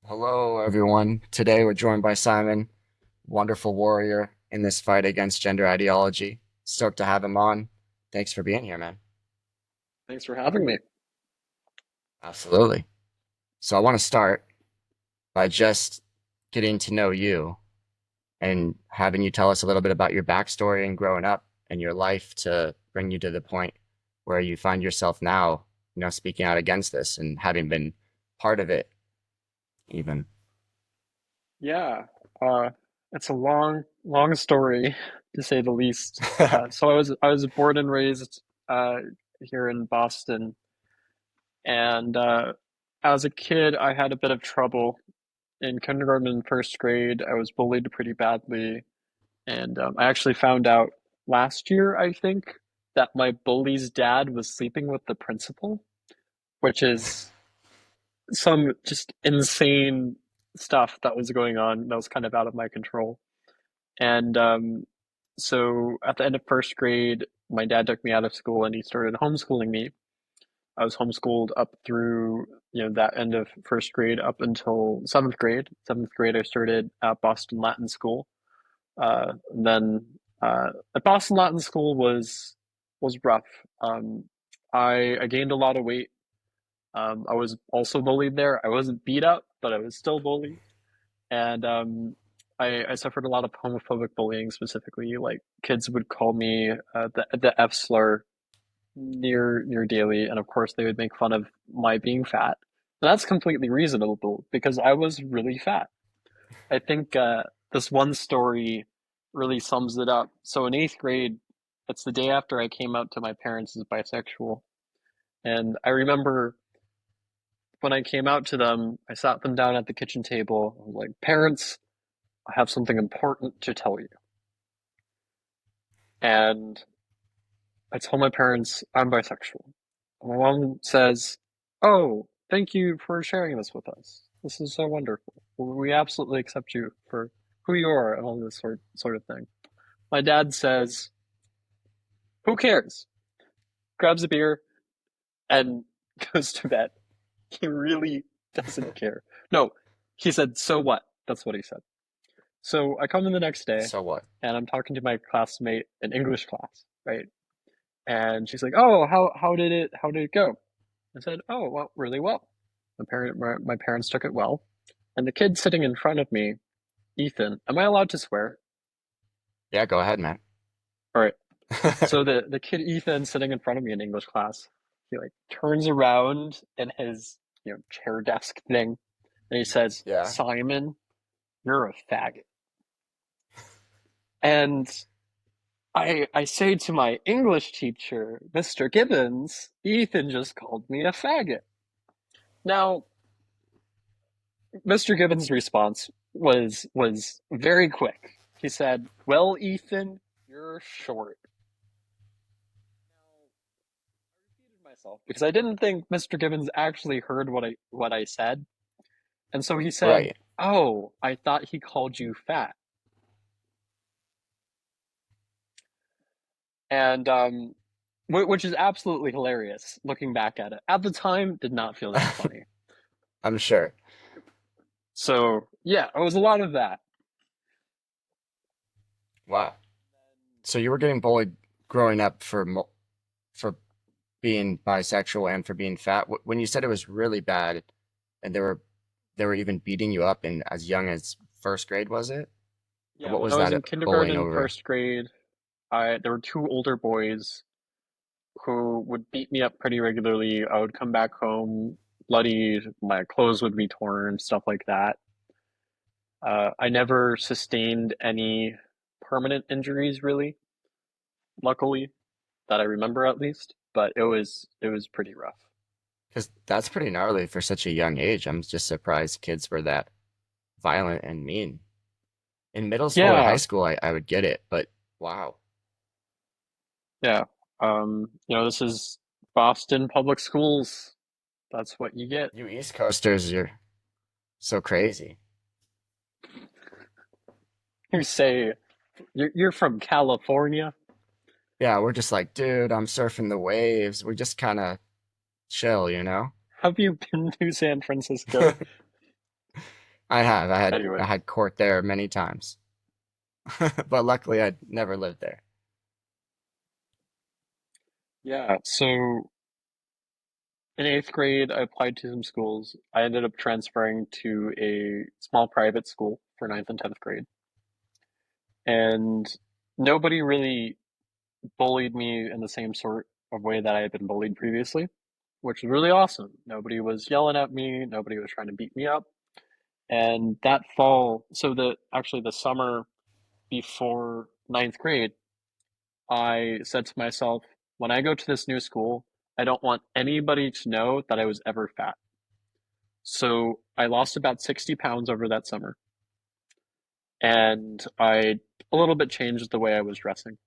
Hello, everyone. Today we're joined by Simon, wonderful warrior in this fight against gender ideology. Stoked to have him on. Thanks for being here, man. Thanks for having me. Absolutely. So I want to start by just getting to know you and having you tell us a little bit about your backstory and growing up and your life to bring you to the point where you find yourself now, speaking out against this and having been part of it even. Yeah, uh, it's a long story to say the least. So I was born and raised uh, here in Boston, and as a kid, I had a bit of trouble in kindergarten and first grade. I was bullied pretty badly, and I actually found out last year, I think, that my bully's dad was sleeping with the principal, which is some just insane stuff that was going on that was kind of out of my control. And so at the end of first grade, my dad took me out of school and he started homeschooling me. I was homeschooled up through, that end of first grade up until seventh grade. Seventh grade, I started at Boston Latin School. Then at Boston Latin School was rough. I gained a lot of weight. I was also bullied there. I wasn't beat up, but I was still bullied. And I suffered a lot of homophobic bullying, specifically. Like kids would call me the F slur near daily, and of course they would make fun of my being fat. And that's completely reasonable because I was really fat. I think this one story really sums it up. So in eighth grade, it's the day after I came out to my parents as bisexual, and I remember when I came out to them, I sat them down at the kitchen table. I was like, "Parents, I have something important to tell you." And I told my parents I'm bisexual. And my mom says, "Oh, thank you for sharing this with us. This is so wonderful. We absolutely accept you for who you are and all this sort of thing." My dad says, "Who cares?" Grabs a beer and goes to bed. He really doesn't care. No, he said, "So what?" That's what he said. So I come in the next day So what? and I'm talking to my classmate in English class, right? And she's like, "Oh, how did it go?" I said, "Oh, well, really well. My parents took it well." And the kid sitting in front of me, Ethan, am I allowed to swear? Yeah, go ahead, man. All right. So the kid Ethan sitting in front of me in English class, he like turns around in his chair desk thing, and he says, Yeah. "Simon, you're a faggot." And I say to my English teacher, Mr. Gibbons, Ethan just called me a faggot. Now, Mr. Gibbons' response was very quick. He said, "Well, Ethan, you're short." Now, I repeated myself because I didn't think Mr. Gibbons actually heard what I said. And so he said, Right. "Oh, I thought he called you fat." And which is absolutely hilarious looking back at it. At the time, did not feel that funny. I'm sure. So, yeah, it was a lot of that. Wow. So you were getting bullied growing up for being bisexual and for being fat. When you said it was really bad, and they were even beating you up in as young as first grade, was it? Yeah, What when was I was that in kindergarten bullying and over? first grade, I there were two older boys who would beat me up pretty regularly. I would come back home bloody, my clothes would be torn, stuff like that. I never sustained any permanent injuries, really, luckily, that I remember at least, but it was pretty rough. Because that's pretty gnarly for such a young age. I'm just surprised kids were that violent and mean. In middle school or high Yeah, school, I would get it, but wow. yeah. This is Boston public schools. That's what you get. You East Coasters, you're so crazy. You say you're from California. Yeah, we're just like, dude, I'm surfing the waves. We just kind of chill, you know? Have you been to San Francisco? I have. Anyway, I had court there many times, but luckily I never lived there. yeah. So in eighth grade, I applied to some schools. I ended up transferring to a small private school for ninth and 10th grade. And nobody really bullied me in the same sort of way that I had been bullied previously, which was really awesome. Nobody was yelling at me, nobody was trying to beat me up. And that fall, so the summer before ninth grade, I said to myself, when I go to this new school, I don't want anybody to know that I was ever fat. So I lost about 60 pounds over that summer, and I a little bit changed the way I was dressing.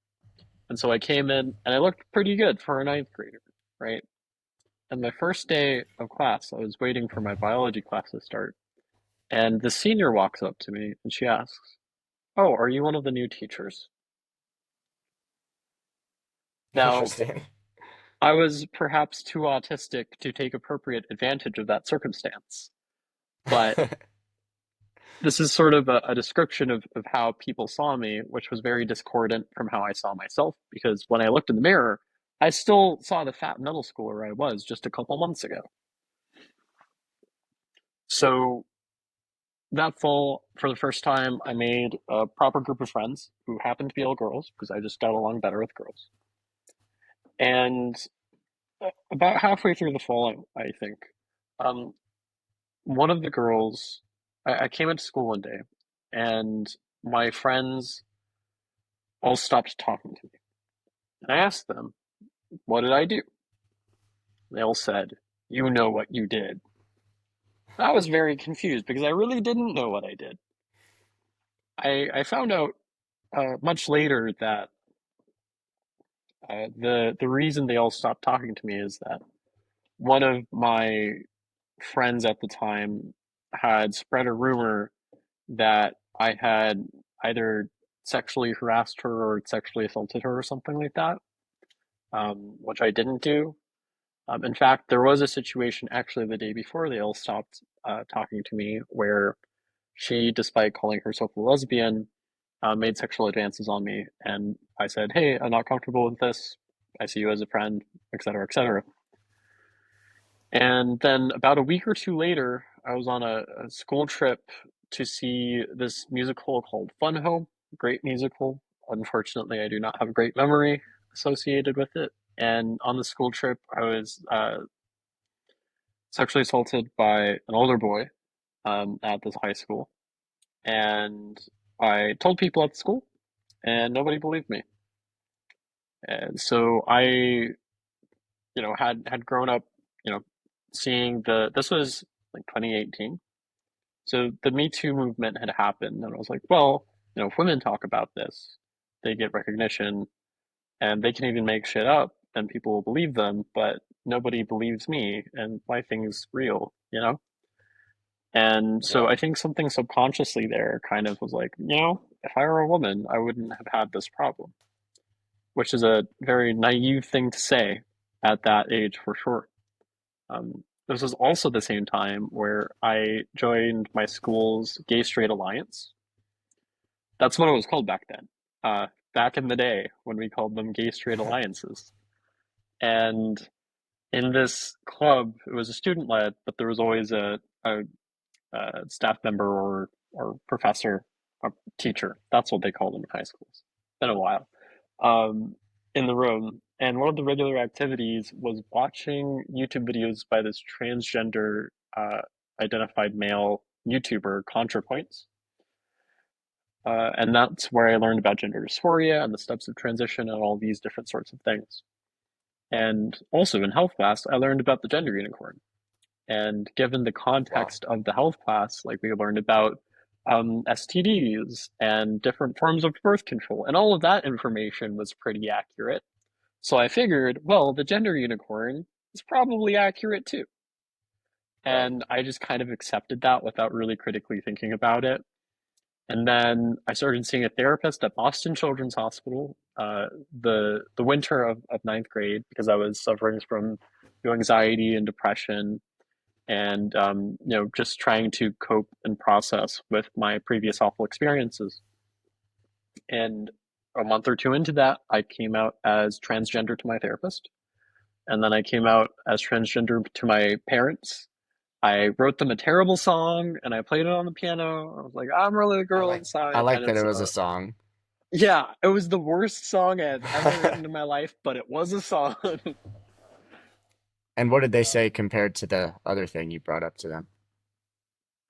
And so I came in and I looked pretty good for a ninth grader, right? And my first day of class, I was waiting for my biology class to start. And the senior walks up to me and she asks, "Oh, are you one of the new teachers?" Now, Interesting. I was perhaps too autistic to take appropriate advantage of that circumstance, but this is sort of a description of how people saw me, which was very discordant from how I saw myself. Because when I looked in the mirror, I still saw the fat middle schooler I was just a couple months ago. So that fall, for the first time, I made a proper group of friends who happened to be all girls because I just got along better with girls. And about halfway through the fall, I think, um, one of the girls, I came into school one day and my friends all stopped talking to me. And I asked them, "What did I do?" They all said, "You know what you did." I was very confused because I really didn't know what I did. I found out much later that the reason they all stopped talking to me is that one of my friends at the time had spread a rumor that I had either sexually harassed her or sexually assaulted her or something like that, which I didn't do. In fact, there was a situation actually the day before they all stopped talking to me where she, despite calling herself a lesbian, made sexual advances on me. And I said, "Hey, I'm not comfortable with this. I see you as a friend," etc., etc. And then about a week or two later, I was on a school trip to see this musical called Fun Home. Great musical. Unfortunately, I do not have a great memory associated with it. And on the school trip, I was sexually assaulted by an older boy at this high school. And I told people at the school, and nobody believed me. And so had grown up, you know, seeing this was like 2018. So the Me Too movement had happened, and I was like, well, if women talk about this, they get recognition, and they can even make shit up, and people will believe them, but nobody believes me, and my thing's real. And so Yeah. I think something subconsciously there kind of was like, if I were a woman, I wouldn't have had this problem, which is a very naive thing to say at that age for sure. This was also the same time where I joined my school's Gay Straight Alliance. That's what it was called back then. Back in the day when we called them Gay Straight Alliances. And in this club, it was a student led, but there was always a staff member or professor, a teacher. That's what they called them in high schools. It's been a while. Um, in the room, and one of the regular activities was watching YouTube videos by this transgender identified male YouTuber, ContraPoints. And that's where I learned about gender dysphoria and the steps of transition and all these different sorts of things. And also in health class, I learned about the gender unicorn. And given the Wow. context of the health class, like we learned about STDs and different forms of birth control, and all of that information was pretty accurate. So I figured, well, the gender unicorn is probably accurate too. Right. And I just kind of accepted that without really critically thinking about it. And then I started seeing a therapist at Boston Children's Hospital the winter of ninth grade because I was suffering from anxiety and depression. and just trying to cope and process with my previous awful experiences. And a month or two into that, I came out as transgender to my therapist, and then I came out as transgender to my parents. I wrote them a terrible song and I played it on the piano. I was like, I'm really a I girl I inside. like And that it it's, was a song. yeah, it was the worst song I've ever written in my life, but it was a song. And what did they say compared to the other thing you brought up to them?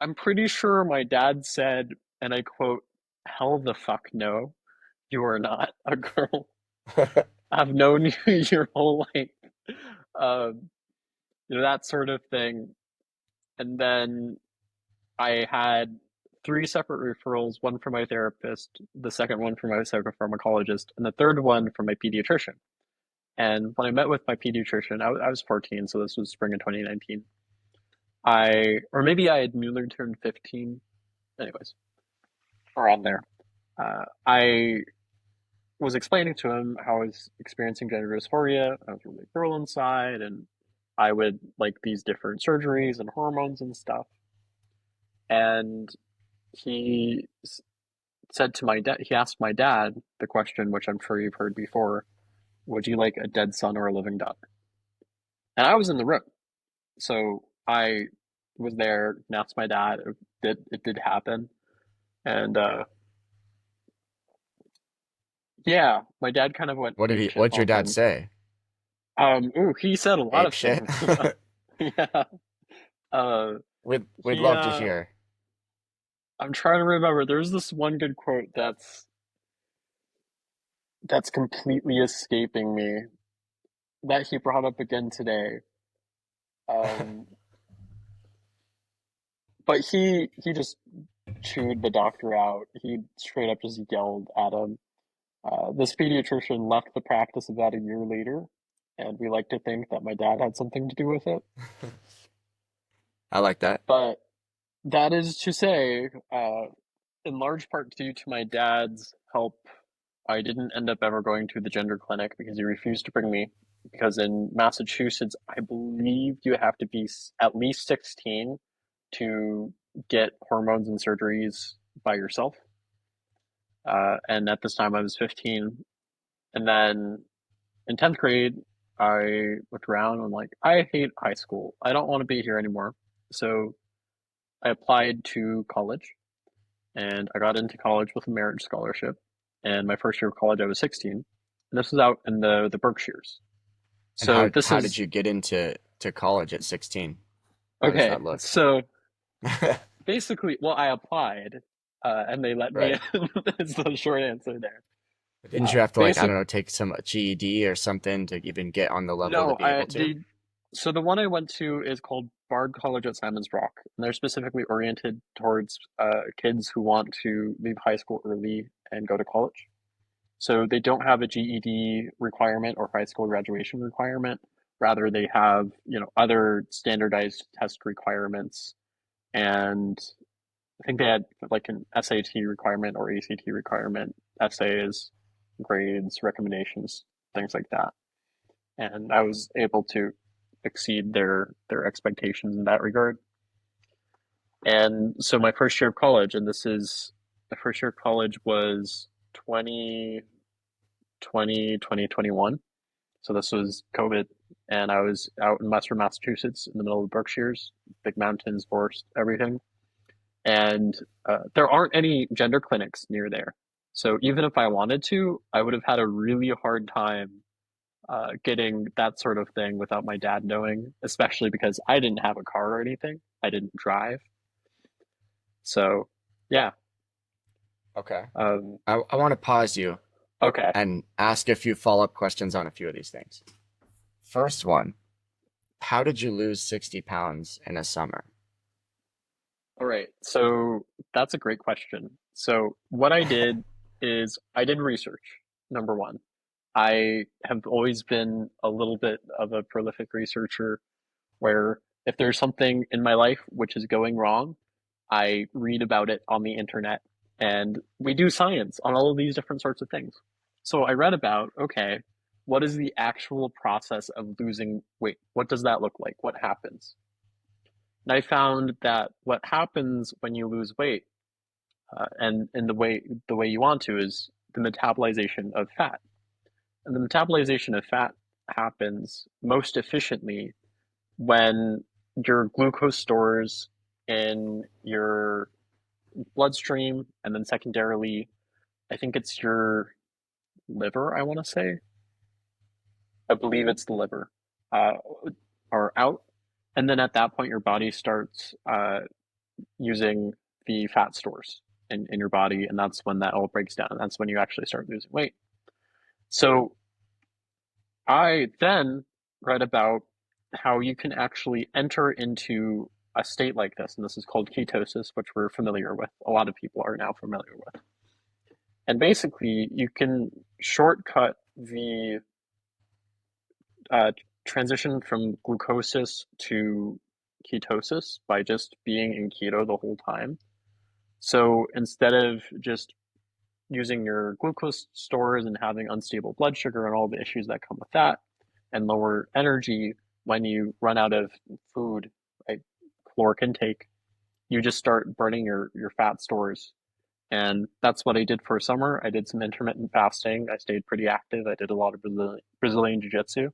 I'm pretty sure my dad said, and I quote, hell the fuck no, you are not a girl. I've known you your whole life. Um, that sort of thing. And then I had three separate referrals, one from my therapist, the second one from my psychopharmacologist, and the third one from my pediatrician. And when I met with my pediatrician, I was 14, so this was spring of 2019. Or maybe I had newly turned 15, anyways, around there. I was explaining to him how I was experiencing gender dysphoria. I was really a girl inside, and I would like these different surgeries and hormones and stuff. And he said to my dad, he asked my dad the question, which I'm sure you've heard before: would you like a dead son or a living daughter? And I was in the room, so I was there and asked my dad. It did happen, and yeah, my dad kind of went ape shit What'd your on dad him. say? Ooh, he said a lot Ape of shit? things. Yeah. Uh, We'd he love to hear. I'm trying to remember. There's this one good quote that's completely escaping me that he brought up again today. Um, but he just chewed the doctor out. He straight up just yelled at him. This pediatrician left the practice about a year later, and we like to think that my dad had something to do with it. I like that. But that is to say, in large part due to my dad's help, I didn't end up ever going to the gender clinic because he refused to bring me. Because in Massachusetts, I believe you have to be at least 16 to get hormones and surgeries by yourself. And at this time, I was 15. And then in 10th grade, I looked around and I'm like, I hate high school. I don't want to be here anymore. So I applied to college and I got into college with a merit scholarship. And my first year of college, I was 16. And this was out in the Berkshires. And So this how did is you get into college at 16? How does okay. that look? So basically, well, I applied and they let me Right. in. Is the short answer there. Didn't you have to, like, I Basic don't know, take some GED or something to even get on the level to No, be able to? so the one I went to is called Bard College at Simon's Rock, and they're specifically oriented towards kids who want to leave high school early and go to college. So they don't have a GED requirement or high school graduation requirement. Rather, they have, other standardized test requirements, and I think they had like an SAT requirement or ACT requirement, essays, grades, recommendations, things like that. And I was able to exceed their expectations in that regard. And so my first year of college, and this is my first year of college was 2021. So this was COVID, and I was out in Western Massachusetts in the middle of the Berkshires, big mountains, forest, everything. And there aren't any gender clinics near there. So even if I wanted to, I would have had a really hard time getting that sort of thing without my dad knowing, especially because I didn't have a car or anything. I didn't drive. So, yeah. Okay. Um, I want to pause you okay. and ask a few follow-up questions on a few of these things. First one, how did you lose 60 pounds in a summer? All right. So that's a great question. So, what I did is I did research, number one. I have always been a little bit of a prolific researcher where if there's something in my life which is going wrong, I read about it on the internet and we do science on all of these different sorts of things. So I read about, okay, what is the actual process of losing weight? What does that look like? What happens? And I found that what happens when you lose weight, and in the way you want to, is the metabolization of fat. And the metabolization of fat happens most efficiently when your glucose stores in your bloodstream, and then secondarily, I think it's your liver, I want to say. I believe it's the liver, uh, are out. And then at that point, your body starts using the fat stores in your body. And that's when that all breaks down. And that's when you actually start losing weight. So I then read about how you can actually enter into a state like this. And this is called ketosis, which we're familiar with. A lot of people are now familiar with. And basically, you can shortcut the uh, transition from glucosis to ketosis by just being in keto the whole time. So instead of just using your glucose stores and having unstable blood sugar and all the issues that come with that, and lower energy when you run out of food, right, caloric intake, you just start burning your fat stores. And that's what I did for summer. I did some intermittent fasting. I stayed pretty active. I did a lot of Brazilian Jiu-Jitsu,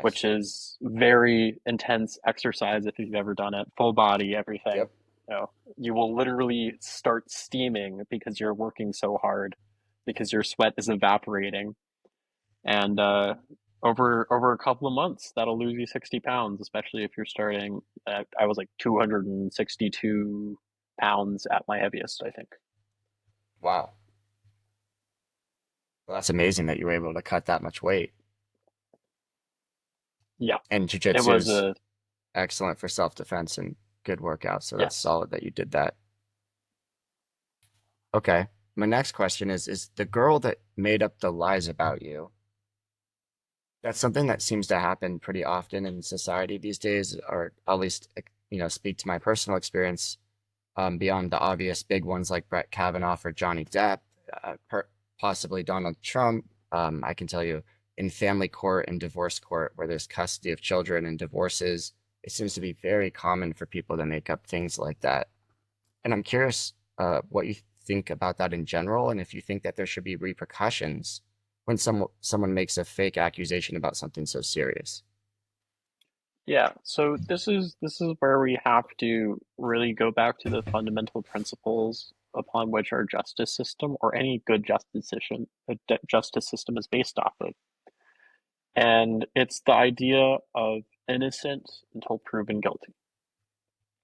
which Nice. is very intense exercise if you've ever done it, full body, everything. Yep. You know, you will literally start steaming because you're working so hard, because your sweat is evaporating. And over a couple of months, that'll lose you 60 pounds, especially if you're starting at, I was like 262 pounds at my heaviest, I think. Wow. Well, that's amazing that you were able to cut that much weight. Yeah, And it was jujitsu's a, excellent for self-defense and good workout, so that's yes. solid that you did that. Okay. My next question is the girl that made up the lies about you, that's something that seems to happen pretty often in society these days, or at least, speak to my personal experience, beyond the obvious big ones like Brett Kavanaugh or Johnny Depp, possibly Donald Trump. I can tell you in family court and divorce court, where there's custody of children and divorces, it seems to be very common for people to make up things like that. And I'm curious what you think about that in general, and if you think that there should be repercussions when someone makes a fake accusation about something so serious. Yeah, so this is where we have to really go back to the fundamental principles upon which our justice system, or any good justice system, is based off of. And it's the idea of innocent until proven guilty.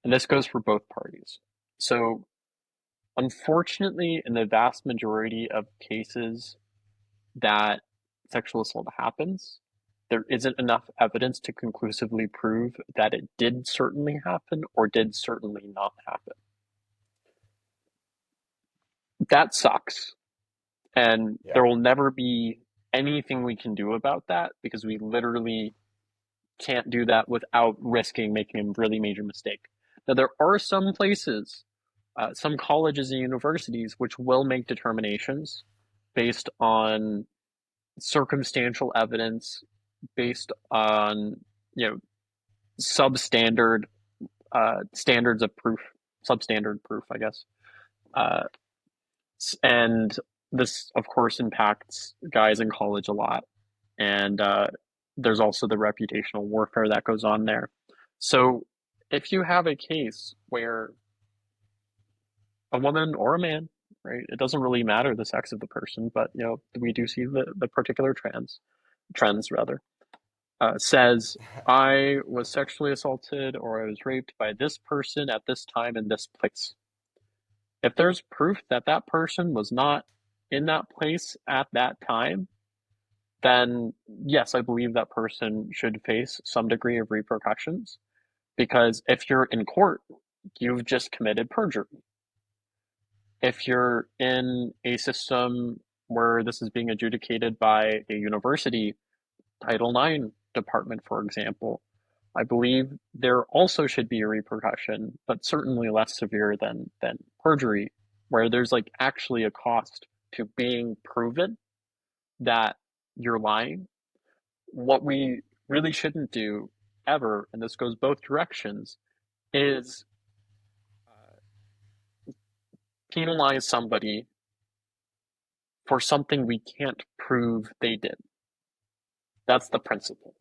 And this goes for both parties. So, unfortunately, in the vast majority of cases that sexual assault happens, there isn't enough evidence to conclusively prove that it did certainly happen or did certainly not happen. That sucks. And Yeah. there will never be anything we can do about that, because we literally can't do that without risking making a really major mistake. Now, there are some places, some colleges and universities, which will make determinations based on circumstantial evidence, based on, you know, substandard standards of proof, substandard proof, I guess. Uh, and this, of course, impacts guys in college a lot. And there's also the reputational warfare that goes on there. So if you have a case where a woman or a man, right, it doesn't really matter the sex of the person, but we do see the particular trends rather, says, I was sexually assaulted or I was raped by this person at this time in this place. If there's proof that that person was not in that place at that time, then yes, I believe that person should face some degree of repercussions. Because if you're in court, you've just committed perjury. If you're in a system where this is being adjudicated by a university, Title IX department, for example, I believe there also should be a repercussion, but certainly less severe than perjury, where there's like actually a cost to being proven that you're lying. What we really shouldn't do ever, and this goes both directions, is uh, penalize somebody for something we can't prove they did. That's the principle.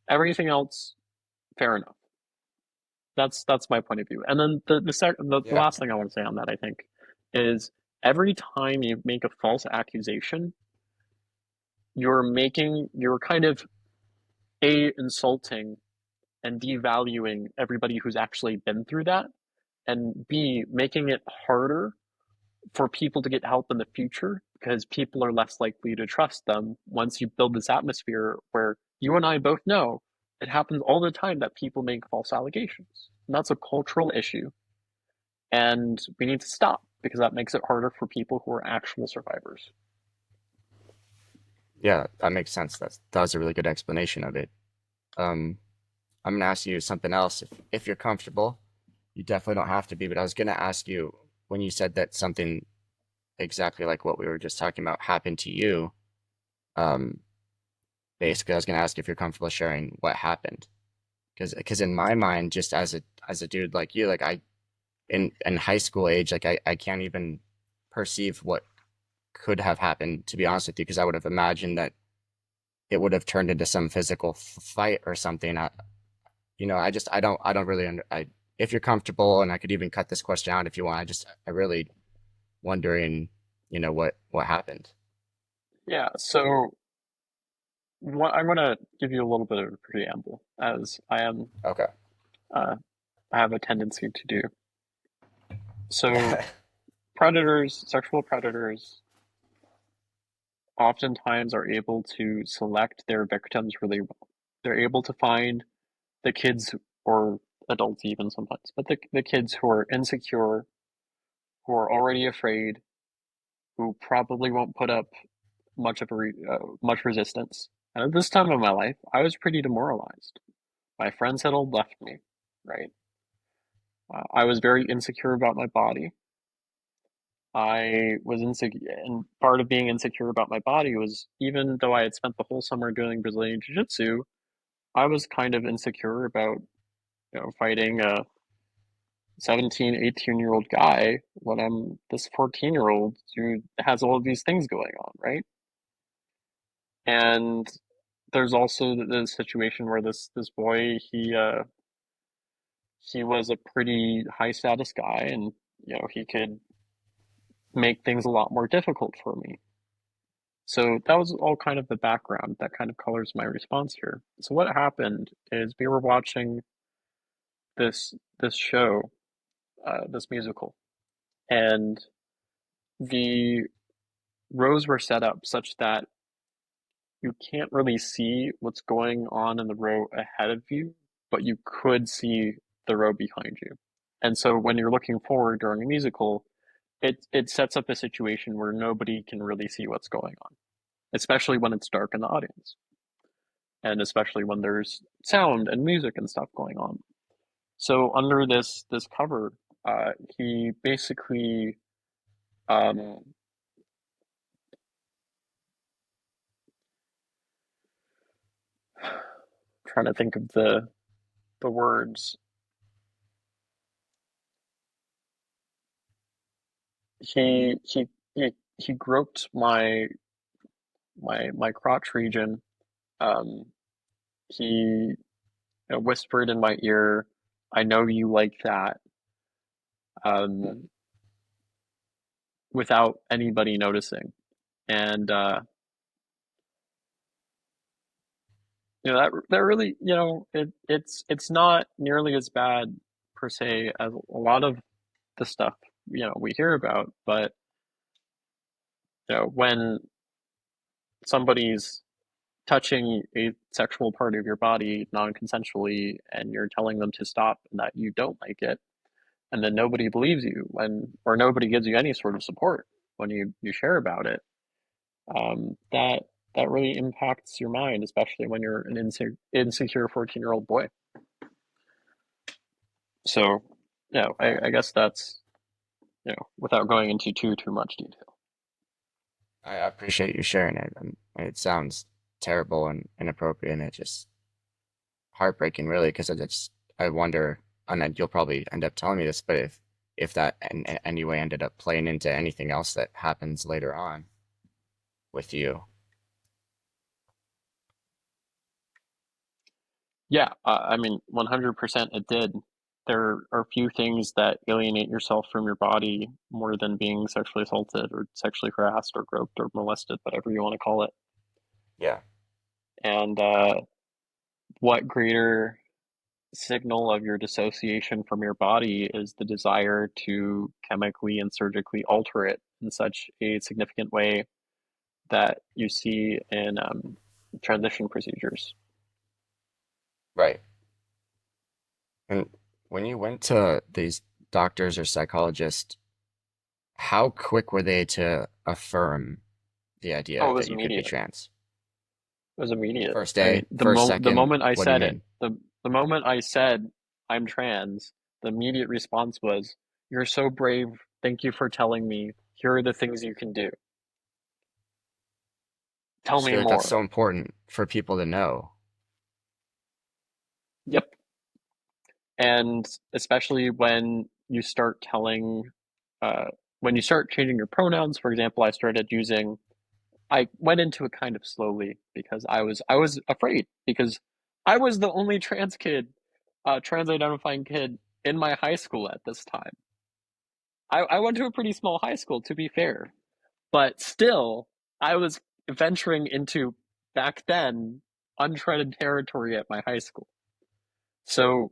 Everything else, fair enough. That's my point of view. And then the Yeah. last thing I want to say on that, I think, is every time you make a false accusation, you're kind of A, insulting and devaluing everybody who's actually been through that, and B, making it harder for people to get help in the future because people are less likely to trust them once you build this atmosphere where you and I both know it happens all the time that people make false allegations. And that's a cultural issue. And we need to stop because that makes it harder for people who are actual survivors. Yeah, that makes sense. That was a really good explanation of it. Um, I'm gonna ask you something else if you're comfortable. You definitely don't have to be, but I was gonna ask you when you said that something exactly like what we were just talking about happened to you. Um, basically, I was gonna ask if you're comfortable sharing what happened, because in my mind, just as a dude like you, like I in high school age, like I can't even perceive what could have happened, to be honest with you, because I would have imagined that it would have turned into some physical fight or something. I don't really if you're comfortable, and I could even cut this question out if you want. I really wondering, what happened. Yeah, so I'm going to give you a little bit of a preamble, as Okay. I have a tendency to do. So predators, sexual predators, oftentimes are able to select their victims really well. They're able to find the kids or adults even sometimes, but the kids who are insecure, who are already afraid, who probably won't put up much resistance. And at this time of my life, I was pretty demoralized. My friends had all left me, right? I was very insecure about my body. I was insecure, and part of being insecure about my body was even though I had spent the whole summer doing Brazilian Jiu-Jitsu, I was kind of insecure about, fighting a 17, 18-year-old guy when I'm this 14-year-old who has all of these things going on, right? And there's also the situation where this boy he was a pretty high status guy, and he could make things a lot more difficult for me. So that was all kind of the background that kind of colors my response here. So what happened is we were watching this show, this musical, and the rows were set up such that you can't really see what's going on in the row ahead of you, but you could see the row behind you. And so when you're looking forward during a musical, it sets up a situation where nobody can really see what's going on, especially when it's dark in the audience, and especially when there's sound and music and stuff going on. So under this cover, he basically um, trying to think of the words. He groped my crotch region. Um, he whispered in my ear, "I know you like that," um, without anybody noticing. And that really, it's not nearly as bad per se as a lot of the stuff we hear about, but when somebody's touching a sexual part of your body non-consensually and you're telling them to stop and that you don't like it, and then nobody believes you or nobody gives you any sort of support when you share about it, that really impacts your mind, especially when you're an insecure 14-year-old boy. So yeah, I guess that's without going into too much detail. I appreciate you sharing it. It sounds terrible and inappropriate, and it's just heartbreaking, really, because I wonder, and then you'll probably end up telling me this, but if that in any way ended up playing into anything else that happens later on with you. Yeah, I mean, 100% it did. There are few things that alienate yourself from your body more than being sexually assaulted or sexually harassed or groped or molested, whatever you want to call it. Yeah, And what greater signal of your dissociation from your body is the desire to chemically and surgically alter it in such a significant way that you see in transition procedures. right. And when you went to these doctors or psychologists, how quick were they to affirm the Oh, idea it that was you could be immediate. trans? It was immediate. First I mean, day, first the second, moment I what do you said it, mean? the moment I said I'm trans, the immediate response was, "You're so brave. Thank you for telling me. Here are the things you can do. I Tell just me feel like that's more." so important for people to know. Yep. And especially uh, when you start changing your pronouns. For example, I went into it kind of slowly because I was afraid because I was the only trans identifying kid in my high school at this time. I went to a pretty small high school, to be fair, but still, I was venturing into back then uncharted territory at my high school. So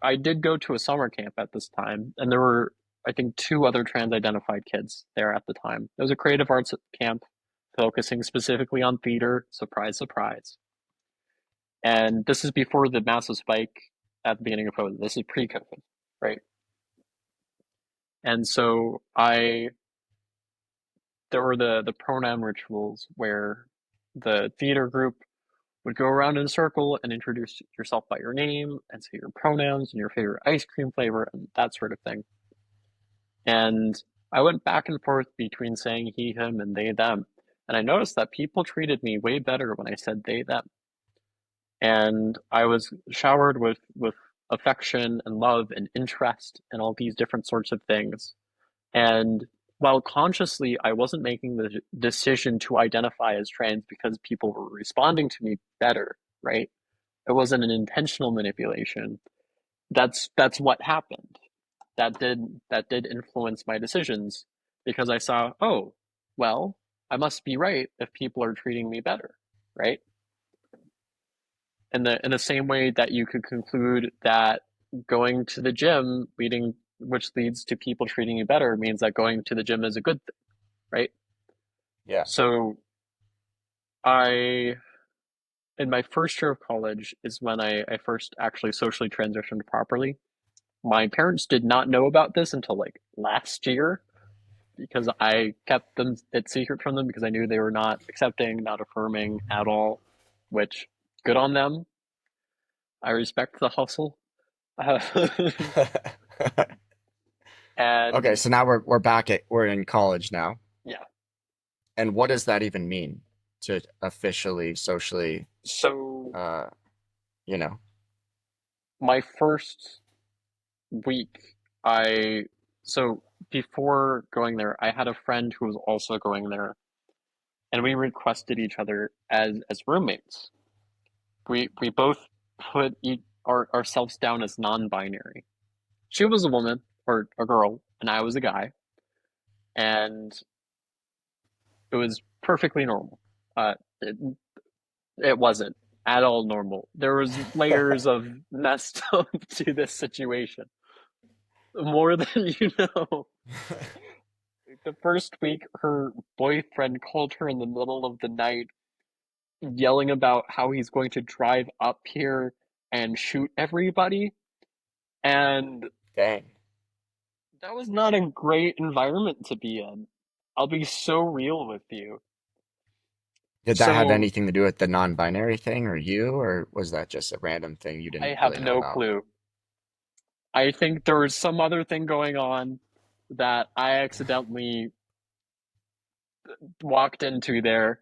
I did go to a summer camp at this time, and there were, I think, two other trans identified kids there at the time. It was a creative arts camp focusing specifically on theater. Surprise, surprise. And this is before the massive spike at the beginning of COVID. This is pre COVID, right? And so there were the pronoun rituals where the theater group would go around in a circle and introduce yourself by your name and say your pronouns and your favorite ice cream flavor and that sort of thing. And I went back and forth between saying he, him, and they, them. And I noticed that people treated me way better when I said they, them. And I was showered with affection and love and interest and all these different sorts of things. And while consciously I wasn't making the decision to identify as trans because people were responding to me better, right? It wasn't an intentional manipulation. That's what happened. That did influence my decisions because I saw, oh, well, I must be right if people are treating me better, right? In the same way that you could conclude that going to the gym leading which leads to people treating you better means that going to the gym is a good thing, right? Yeah. So I in my first year of college is when I first actually socially transitioned properly. My parents did not know about this until like last year because I kept them it secret from them because I knew they were not accepting, not affirming at all, which good on them. I respect the hustle. Okay, And so now we're in college now. yeah. And what does that even mean to officially, socially, So uh, you know? my first week, I so before going there, I had a friend who was also going there, and we requested each other as roommates. We both ourselves down as non-binary. She was a woman or a girl, and I was a guy, and it was perfectly normal. It, it wasn't at all normal. There was layers of messed up to this situation, more than you know. The first week, her boyfriend called her in the middle of the night, yelling about how he's going to drive up here and shoot everybody. And Dang. that was not a great environment to be in. I'll be so real with you. Did that have So anything to do with the non-binary thing or you, or was that just a random thing you I didn't have really know no about? clue. I think there was some other thing going on that I accidentally walked into there.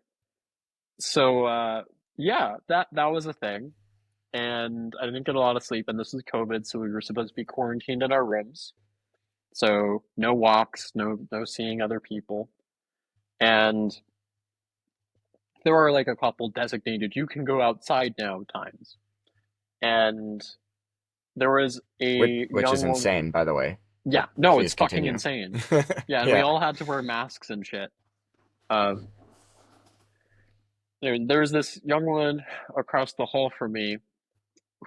So yeah, that was a thing. and I didn't get a lot of sleep. And this was COVID, so we were supposed to be quarantined in our rooms. So no walks, no seeing other people. And there were like a couple designated "you can go outside now" times. And there was a Which is young woman. insane, by the way. Yeah, But no, it's please fucking continue. insane. Yeah, and we Yeah. all had to wear masks and shit. Uh, there's this young woman across the hall from me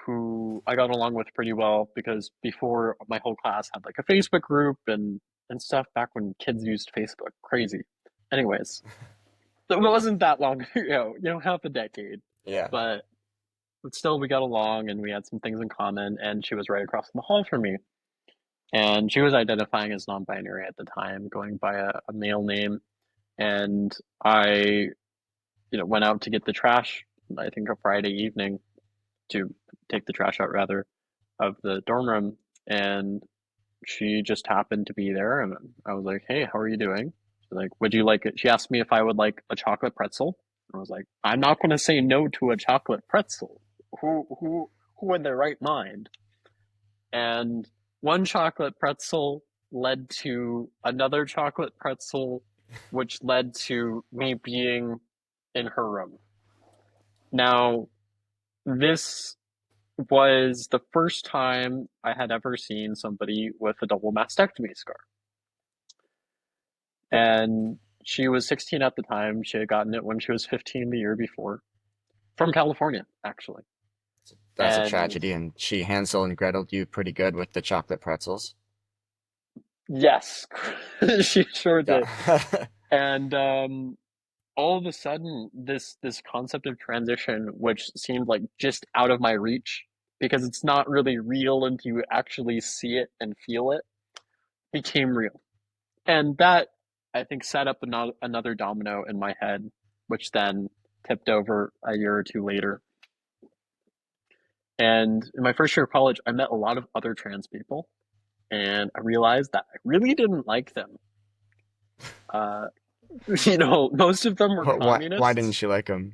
who I got along with pretty well because before my whole class had like a Facebook group and stuff back when kids used Facebook. Crazy. Anyways, it wasn't that long ago, half a decade. Yeah. But still, we got along and we had some things in common. And she was right across the hall from me. And she was identifying as non-binary at the time, going by a male name. And I, went out to get the trash, I think a Friday evening, to take the trash out rather, of the dorm room. And she just happened to be there. And I was like, "Hey, how are you doing?" She's like, "Would you like it?" She asked me if I would like a chocolate pretzel. I was like, "I'm not going to say no to a chocolate pretzel. Who in their right mind?" And one chocolate pretzel led to another chocolate pretzel, which led to me being in her room. Now, this was the first time I had ever seen somebody with a double mastectomy scar. And she was 16 at the time. She had gotten it when she was 15 the year before, from California, actually. That's a And tragedy. And she Hansel and Gretel'd you pretty good with the chocolate pretzels. yes, she sure did. Yeah. And all of a sudden, this concept of transition, which seemed like just out of my reach, because it's not really real until you actually see it and feel it, became real. And that, I think, set up another domino in my head, which then tipped over a year or two later. And in my first year of college, I met a lot of other trans people, and I realized that I really didn't like them. Uh, most of them were Why didn't communists. you like him?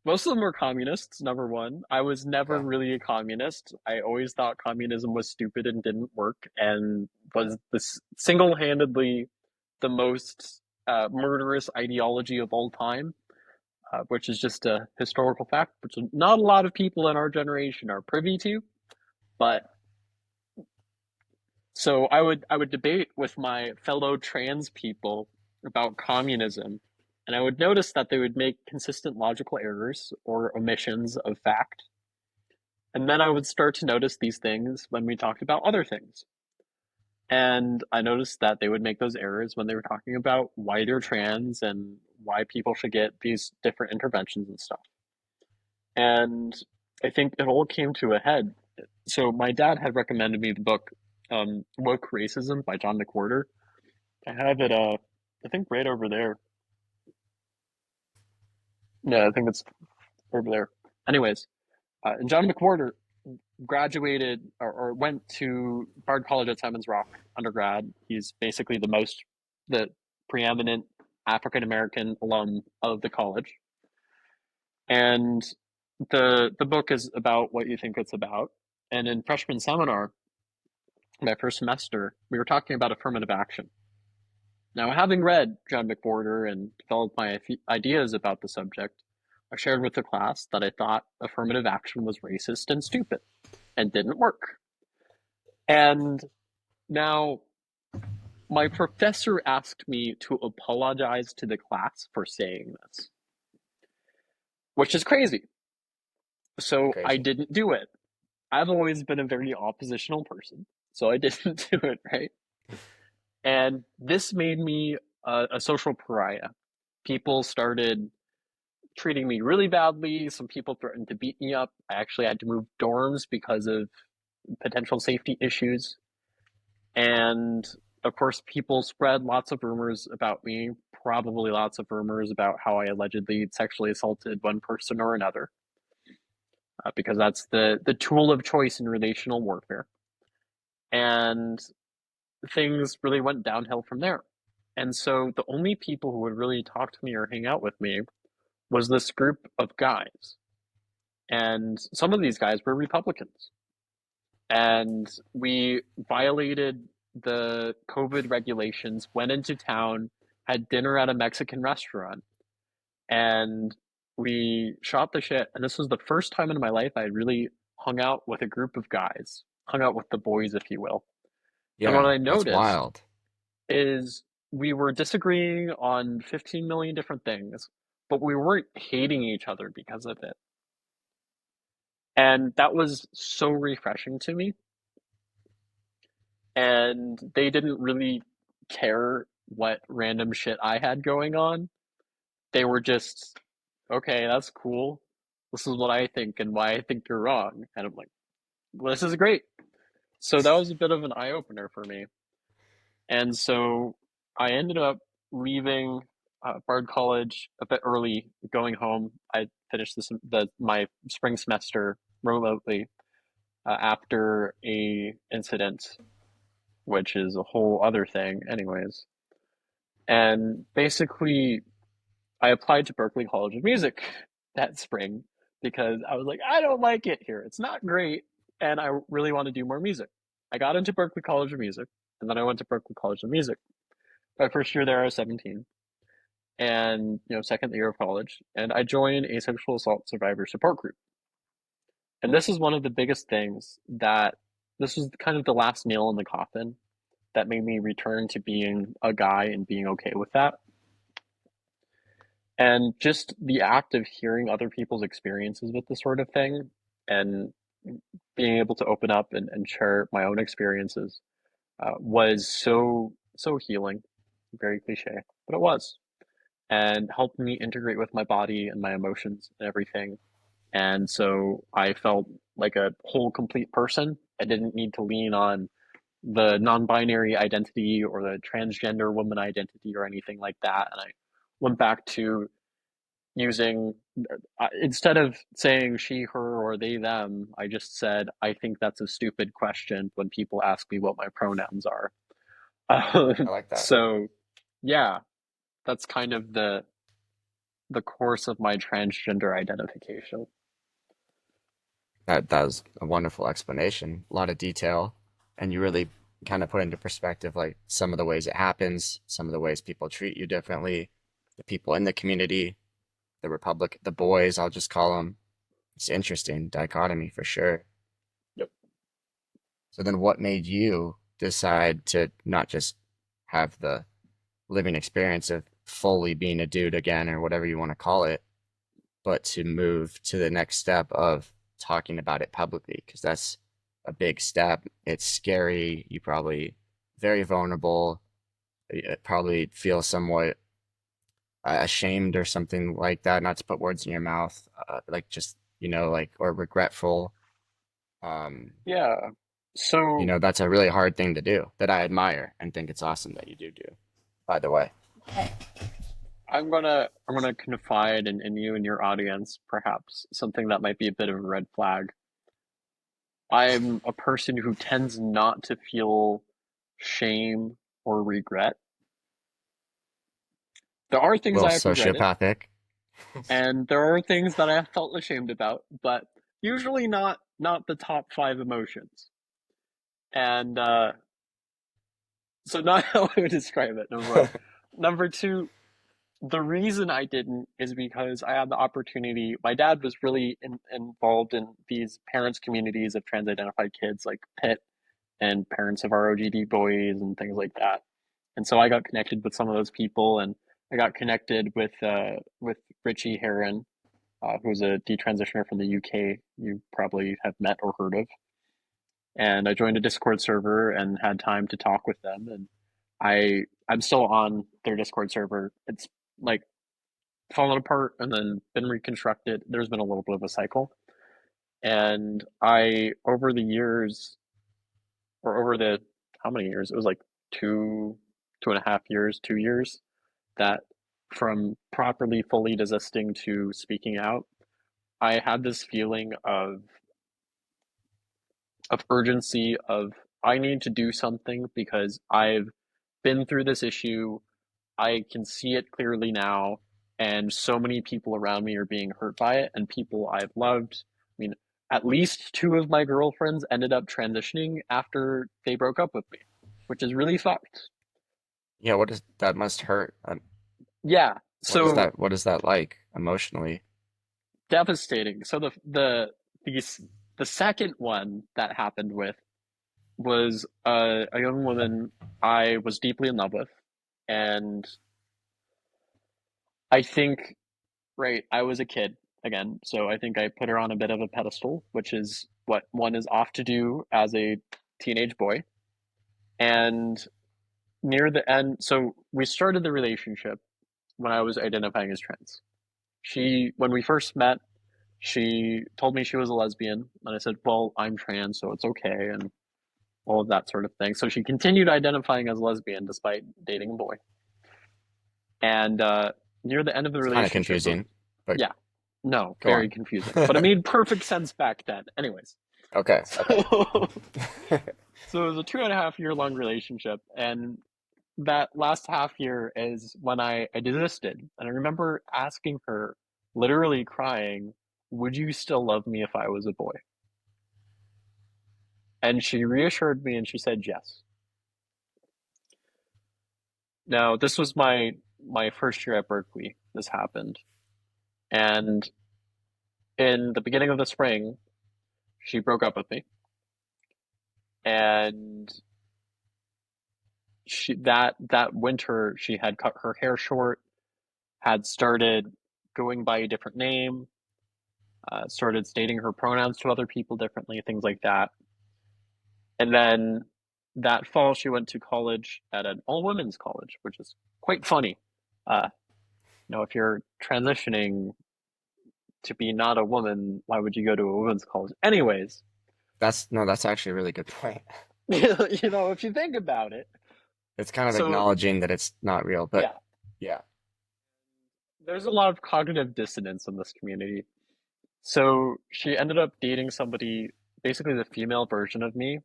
Most of them were communists, number one. I was never Okay. really a communist. I always thought communism was stupid and didn't work, and was this single-handedly the most murderous ideology of all time, which is just a historical fact, which not a lot of people in our generation are privy to. But so I would debate with my fellow trans people about communism, and I would notice that they would make consistent logical errors or omissions of fact. And then I would start to notice these things when we talked about other things. And I noticed that they would make those errors when they were talking about why they're trans and why people should get these different interventions and stuff. And I think it all came to a head. So my dad had recommended me the book Woke Racism by John McWhorter. I have it I think right over there. Yeah, I think it's over there. Anyways, and John McWhorter graduated or went to Bard College at Simon's Rock undergrad. He's basically the preeminent African American alum of the college. And the book is about what you think it's about. And in freshman seminar, my first semester, we were talking about affirmative action. Now, having read John McWhorter and developed my ideas about the subject, I shared with the class that I thought affirmative action was racist and stupid and didn't work. And now my professor asked me to apologize to the class for saying this, which is crazy. So I Crazy. didn't do it. I've always been a very oppositional person, so I didn't do it, right? And this made me a social pariah. People started treating me really badly. Some people threatened to beat me up. I actually had to move dorms because of potential safety issues. And of course, people spread lots of rumors about me, probably lots of rumors about how I allegedly sexually assaulted one person or another, because that's the tool of choice in relational warfare. And things really went downhill from there. And so the only people who would really talk to me or hang out with me was this group of guys. And some of these guys were Republicans. And we violated the COVID regulations, went into town, had dinner at a Mexican restaurant, and we shot the shit. And this was the first time in my life I really hung out with a group of guys, hung out with the boys, if you will. And what Yeah, I that's noticed wild. is we were disagreeing on 15 million different things, but we weren't hating each other because of it. And that was so refreshing to me. And they didn't really care what random shit I had going on. They were just, okay, that's cool. This is what I think and why I think you're wrong. And I'm like, well, this is great. So that was a bit of an eye opener for me. And so I ended up leaving Bard College a bit early, going home. I finished my spring semester remotely after a incident, which is a whole other thing, anyways. And basically, I applied to Berklee College of Music that spring because I was like, I don't like it here. It's not great, and I really want to do more music. I got into Berklee College of Music, and then I went to Berklee College of Music. My first year there, I was 17, and second year of college, and I joined a sexual assault survivor support group. And this is one of the biggest things that this was kind of the last nail in the coffin that made me return to being a guy and being okay with that. And just the act of hearing other people's experiences with this sort of thing and being able to open up and share my own experiences was so healing. Very cliche, but it was. And helped me integrate with my body and my emotions and everything. And so I felt like a whole complete person. I didn't need to lean on the non-binary identity or the transgender woman identity or anything like that. And I went back to using instead of saying she, her, or they, them, I just said, I think that's a stupid question when people ask me what my pronouns are. I like that. So, yeah, that's kind of the course of my transgender identification. That was a wonderful explanation. A lot of detail, and you really kind of put into perspective like some of the ways it happens, some of the ways people treat you differently, the people in the community, the boys, I'll just call them. It's interesting dichotomy for sure. Yep. So then what made you decide to not just have the living experience of fully being a dude again or whatever you want to call it, but to move to the next step of talking about it publicly? Because that's a big step. It's scary. You probably very vulnerable. You probably feel somewhat ashamed or something like that. Not to put words in your mouth, like just like or regretful. Um, Yeah. So that's a really hard thing to do. That I admire and think it's awesome that you do. By the way, I'm gonna confide in you and your audience, perhaps something that might be a bit of a red flag. I'm a person who tends not to feel shame or regret. There are a things little I have regretted, sociopathic. and there are things that I have felt ashamed about, but usually not the top five emotions. And so not how I would describe it, number one. Number two, the reason I didn't is because I had the opportunity. My dad was really involved in these parents' communities of trans identified kids like Pitt and parents of ROGD boys and things like that. And so I got connected with some of those people, and I got connected with Richie Heron, who's a detransitioner from the UK. You probably have met or heard of. And I joined a Discord server and had time to talk with them. And I'm still on their Discord server. It's like fallen apart and then been reconstructed. There's been a little bit of a cycle. And I, over the years, or over the, how many years? It was like 2.5 years, 2 years, that from properly fully desisting to speaking out, I had this feeling of urgency of I need to do something because I've been through this issue. I can see it clearly now, and so many people around me are being hurt by it, and people I've loved mean, at least two of my girlfriends ended up transitioning after they broke up with me, which is really fucked. Yeah, what does that must hurt? Yeah, so What is that like emotionally? devastating. So the the second one that happened with was a young woman I was deeply in love with, and I think, right, I was a kid again, so I think I put her on a bit of a pedestal, which is what one is off to do as a teenage boy. And near the end, so we started the relationship when I was identifying as trans. When we first met, she told me she was a lesbian, and I said, "Well, I'm trans, so it's okay," and all of that sort of thing. So she continued identifying as lesbian despite dating a boy. And near the end of the It's kind of relationship, confusing, but yeah, no, go very on. confusing, but it made perfect sense back then. Anyways, Okay, so okay. so it was a 2.5 year long relationship, and that last half year is when I desisted. And I remember asking her, literally crying, "Would you still love me if I was a boy?" And she reassured me and she said yes. Now, this was my first year at Berklee. This happened. And in the beginning of the spring, she broke up with me. And that winter she had cut her hair short, had started going by a different name, started stating her pronouns to other people differently, things like that. And then that fall, she went to college at an all women's college, which is quite funny. Uh, if you're transitioning to be not a woman, why would you go to a women's college? Anyways, That's no, that's actually a really good point. if you think about it. It's kind of So, acknowledging that it's not real, but yeah, yeah. there's a lot of cognitive dissonance in this community. So she ended up dating somebody, basically the female version of me.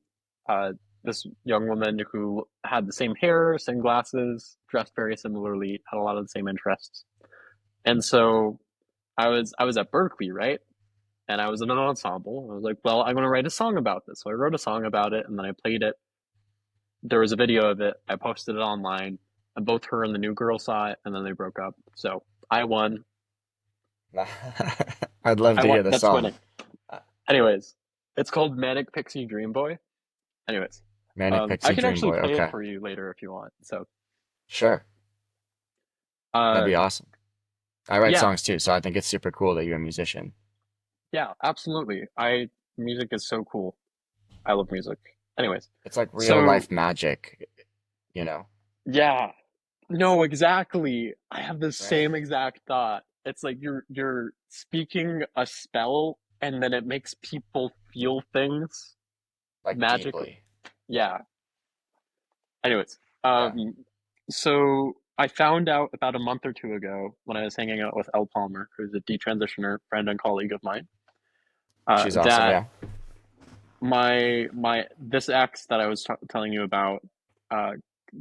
Uh, this young woman who had the same hair, same glasses, dressed very similarly, had a lot of the same interests. And so I was at Berklee, right? And I was in an ensemble. I was like, well, I'm going to write a song about this. So I wrote a song about it, and then I played it. There was a video of it. I posted it online, and both her and the new girl saw it, and then they broke up. So I won. I'd love I to won. hear the That's song. winning. Anyways, it's called Manic Pixie Dream Boy. Anyways, Manic I Pixie can Dream actually Boy. play it Okay. for you later if you want. So, Sure. That'd uh, be awesome. I write yeah, songs too, so I think it's super cool that you're a musician. yeah, absolutely. Music is so cool. I love music. Anyways, It's like real so life magic, you know? yeah, no, exactly. I have the Right. same exact thought. It's like you're speaking a spell and then it makes people feel things Like magically. deeply. Yeah. Yeah. Anyways, Yeah. so I found out about a month or two ago when I was hanging out with Elle Palmer, who's a detransitioner friend and colleague of mine, She's awesome. that Yeah. my this ex that I was telling you about uh,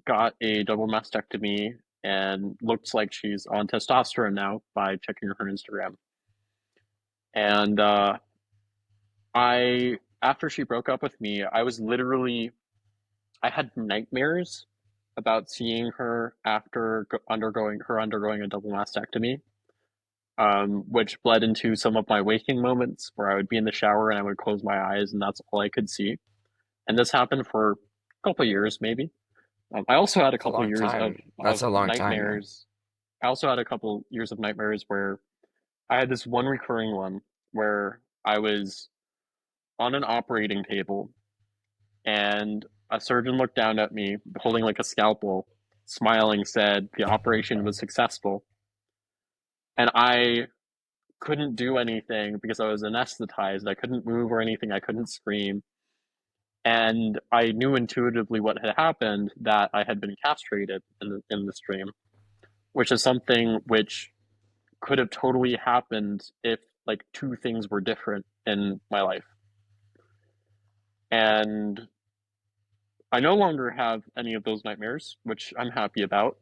got a double mastectomy and looks like she's on testosterone now by checking her Instagram. And I after she broke up with me, I had nightmares about seeing her after undergoing a double mastectomy, which bled into some of my waking moments where I would be in the shower and I would close my eyes and that's all I could see. And this happened for a couple of years, maybe. I also had a It's a couple of long years time. That's of a long time, man. nightmares. I also had a couple years of nightmares where I had this one recurring one where I was on an operating table and a surgeon looked down at me holding like a scalpel, smiling, said the operation was successful. And I couldn't do anything because I was anesthetized. I couldn't move or anything. I couldn't scream. And I knew intuitively what had happened, that I had been castrated in this dream, which is something which could have totally happened if like two things were different in my life. And I no longer have any of those nightmares, which I'm happy about.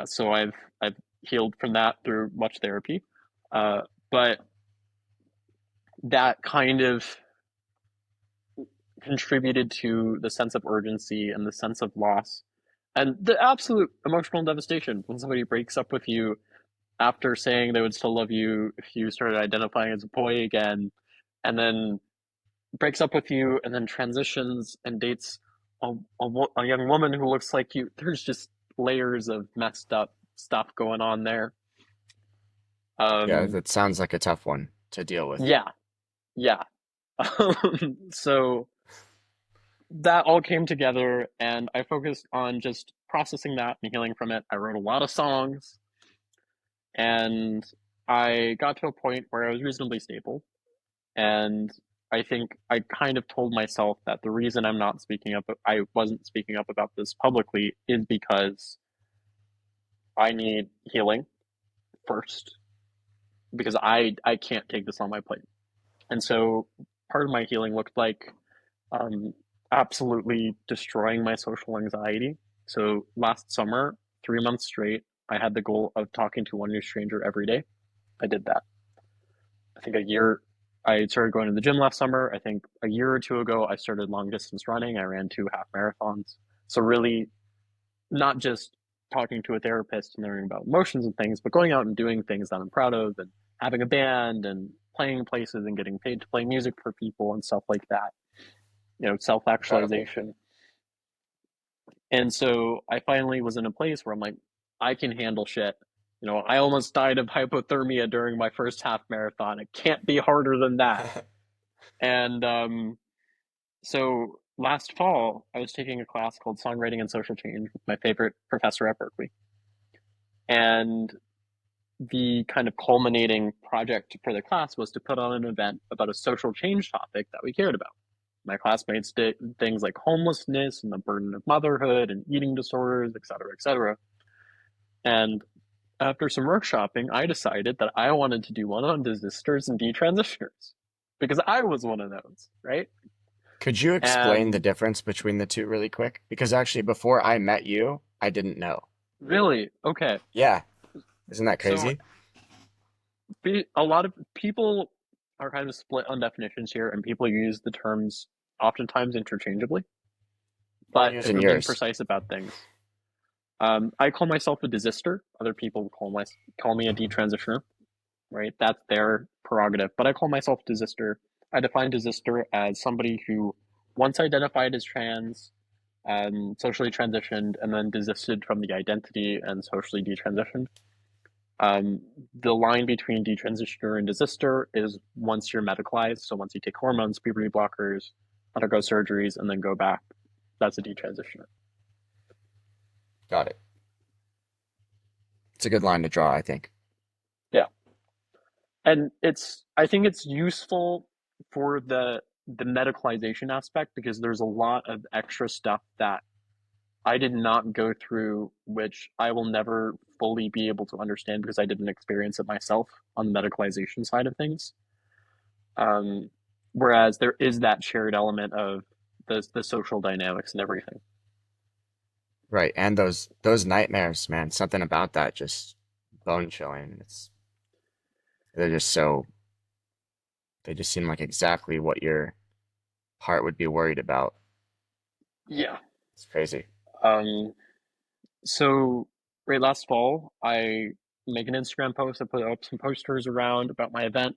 So I've healed from that through much therapy. But that kind of contributed to the sense of urgency and the sense of loss and the absolute emotional devastation when somebody breaks up with you after saying they would still love you if you started identifying as a boy again, and then breaks up with you and then transitions and dates a young woman who looks like you. There's just layers of messed up stuff going on there. Yeah, Um, that sounds like a tough one to deal with. yeah, yeah. So that all came together, and I focused on just processing that and healing from it. I wrote a lot of songs, and I got to a point where I was reasonably stable. And I think I kind of told myself that the reason I wasn't speaking up about this publicly is because I need healing first, because I can't take this on my plate. And so part of my healing looked like um, absolutely destroying my social anxiety. So last summer, 3 months straight, I had the goal of talking to one new stranger every day. I did that. I think a year. I started going to the gym last summer. I think a year or two ago, I started long distance running. I ran 2 half marathons. So really, not just talking to a therapist and learning about emotions and things, but going out and doing things that I'm proud of, and having a band and playing places and getting paid to play music for people and stuff like that. Self Incredible. actualization. And so I finally was in a place where I'm like, I can handle shit. I almost died of hypothermia during my first half marathon. It can't be harder than that. And so last fall, I was taking a class called Songwriting and Social Change with my favorite professor at Berklee. And the kind of culminating project for the class was to put on an event about a social change topic that we cared about. My classmates did things like homelessness and the burden of motherhood and eating disorders, et cetera, et cetera. And after some workshopping, I decided that I wanted to do one on desisters and detransitioners because I was one of those, right? Could you explain the And difference between the two really quick? Because actually, before I met you, I didn't know. really, okay. Yeah, isn't that So crazy? a lot of people are kind of split on definitions here, and people use the terms oftentimes interchangeably. I'm But if using we're being yours. precise about things, I call myself a desister. Other people call me a detransitioner, right? That's their prerogative. But I call myself desister. I define desister as somebody who once identified as trans, socially transitioned, and then desisted from the identity and socially detransitioned. The line between detransitioner and desister is once you're medicalized, so once you take hormones, puberty blockers, undergo surgeries, and then go back. That's a detransitioner. Got it. It's a good line to draw, I think. Yeah, and I think it's useful for the medicalization aspect because there's a lot of extra stuff that I did not go through, which I will never fully be able to understand because I didn't experience it myself on the medicalization side of things. Um, Whereas there is that shared element of the social dynamics and everything. Right, and those nightmares, man, something about that just bone chilling. They're just so they just seem like exactly what your heart would be worried about. Yeah. It's crazy. Um, so right last fall, I make an Instagram post. I put up some posters around about my event,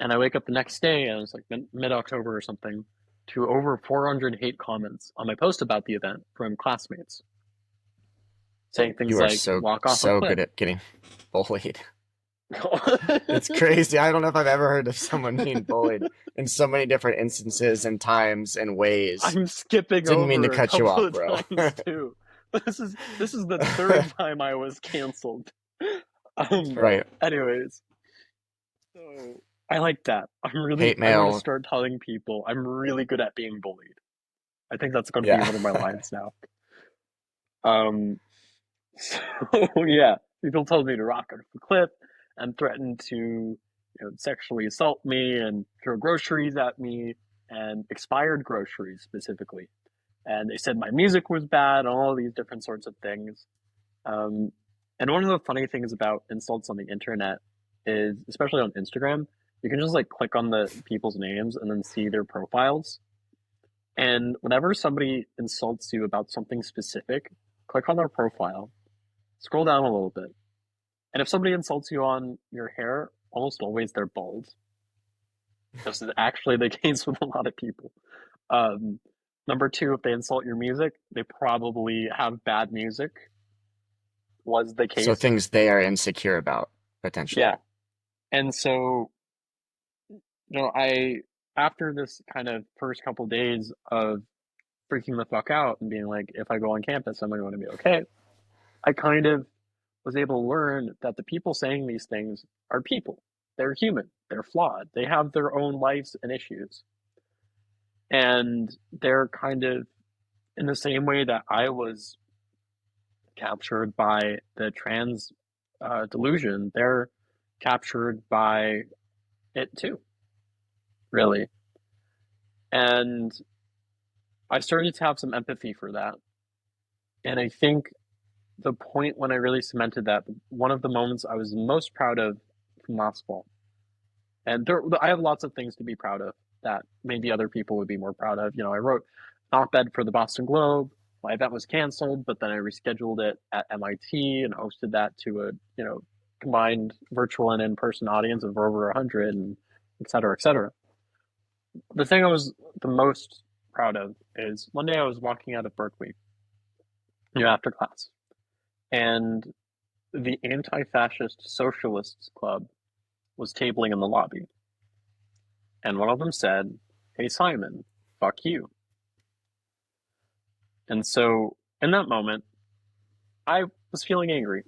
and I wake up the next day, and it's like mid October or something, to over 400 hate comments on my post about the event from classmates saying things You are like so "walk off a so cliff." good at getting bullied. It's crazy. I don't know if I've ever heard of someone being bullied in so many different instances and times and ways. I'm skipping Didn't mean to over a cut you couple off, of bro. times too. This is the third time I was canceled. Right. Anyways, so I like that. Hate I'm going to mail. start telling people I'm really good at being bullied. I think that's going to be Yeah. one of my lines now. Um, so yeah, people told me to rock off a cliff and threatened to, sexually assault me and throw groceries at me and expired groceries specifically. And they said my music was bad and all these different sorts of things. And one of the funny things about insults on the internet is, especially on Instagram, you can just like click on the people's names and then see their profiles. And whenever somebody insults you about something specific, click on their profile, scroll down a little bit. And if somebody insults you on your hair, almost always they're bald. This is actually the case with a lot of people. Um, Number two, if they insult your music, they probably have bad music. Was the So case. things they are insecure about, potentially. Yeah. And so, I after this kind of first couple days of freaking the fuck out and being like, if I go on campus, am I going to be okay? I kind of was able to learn that the people saying these things are people. They're human. They're flawed. They have their own lives and issues. And they're kind of in the same way that I was captured by the trans delusion, they're captured by it too, really. And I started to have some empathy for that. And I think the point when I really cemented that, one of the moments I was most proud of from last fall, and I have lots of things to be proud of that maybe other people would be more proud of. I wrote an op-ed for the Boston Globe. My event was canceled, but then I rescheduled it at MIT and hosted that to a combined virtual and in-person audience of over 100, and et cetera, et cetera. The thing I was the most proud of is one day I was walking out of Berklee, after class, and the anti-fascist socialists club was tabling in the lobby, and one of them said, "Hey Simon, fuck you." And so in that moment, I was feeling angry.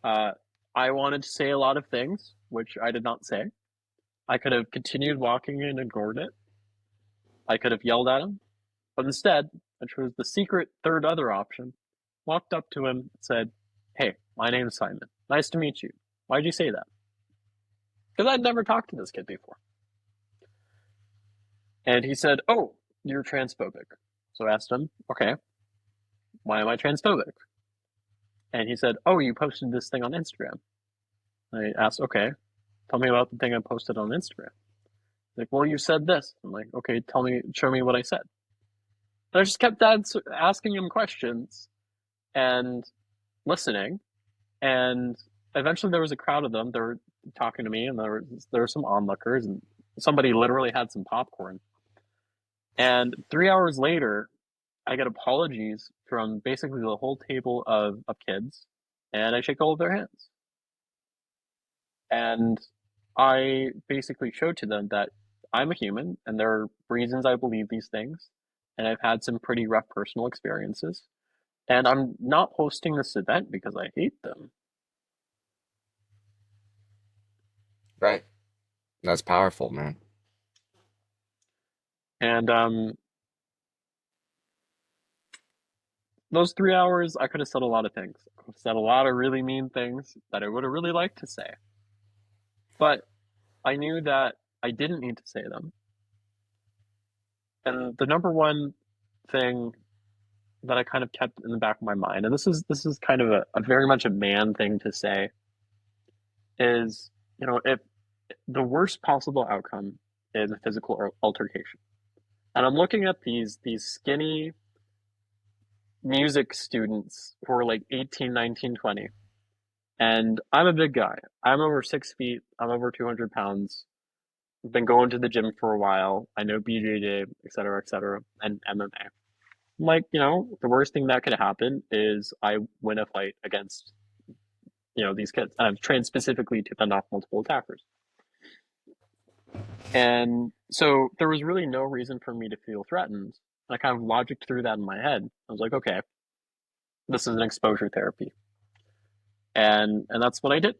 Uh, I wanted to say a lot of things, which I did not say. I could have continued walking and ignored it. I could have yelled at him, but instead, I chose the secret third other option, walked up to him, and said, "Hey, my name's Simon. Nice to meet you. Why'd you say that?" Because I'd never talked to this kid before. And he said, "Oh, you're transphobic." So I asked him, "Okay, why am I transphobic?" And he said, "Oh, you posted this thing on Instagram." I asked, "Okay, tell me about the thing I posted on Instagram." He's like, "Well, you said this." I'm like, "Okay, show me what I said." And I just kept asking him questions and listening. And eventually there was a crowd of them. They were talking to me, and there were some onlookers, and somebody literally had some popcorn. And 3 hours later, I get apologies from basically the whole table of kids, and I shake all of their hands. And I basically showed to them that I'm a human and there are reasons I believe these things, and I've had some pretty rough personal experiences. And I'm not hosting this event because I hate them. Right. That's powerful, man. And those 3 hours, I could have said a lot of things. I could have said a lot of really mean things that I would have really liked to say. But I knew that I didn't need to say them. And the number one thing that I kind of kept in the back of my mind, and this is kind of a very much a man thing to say, is if the worst possible outcome is a physical altercation, and I'm looking at these skinny music students who are like 18, 19, 20, and I'm a big guy. I'm over 6 feet. I'm over 200 pounds. I've been going to the gym for a while. I know BJJ, et cetera, and MMA. I'm like, the worst thing that could happen is I win a fight against, these kids. And I'm trained specifically to fend off multiple attackers. And so there was really no reason for me to feel threatened. I kind of logicked through that in my head. I was like, okay, this is an exposure therapy. And that's what I did.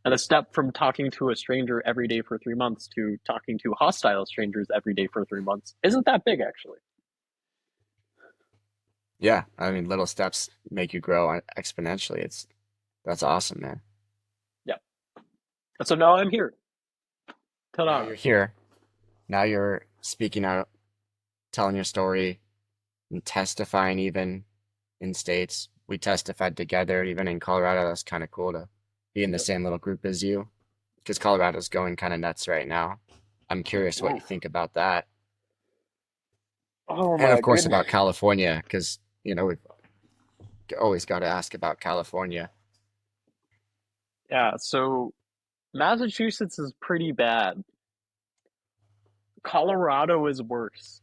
And a step from talking to a stranger every day for 3 months to talking to hostile strangers every day for 3 months isn't that big, actually. Yeah. I mean, little steps make you grow exponentially. That's awesome, man. Yeah. And so now I'm here. Now Ta-da. you're here. Now you're speaking out, telling your story, and testifying even in states. We testified together, even in Colorado. That's kind of cool to be in the Yep. same little group as you. because Colorado's going kind of nuts right now. I'm curious what you Oof. think about that. Oh And my of course goodness. about California, because, we've always got to ask about California. Yeah, so Massachusetts is pretty bad. Colorado is worse.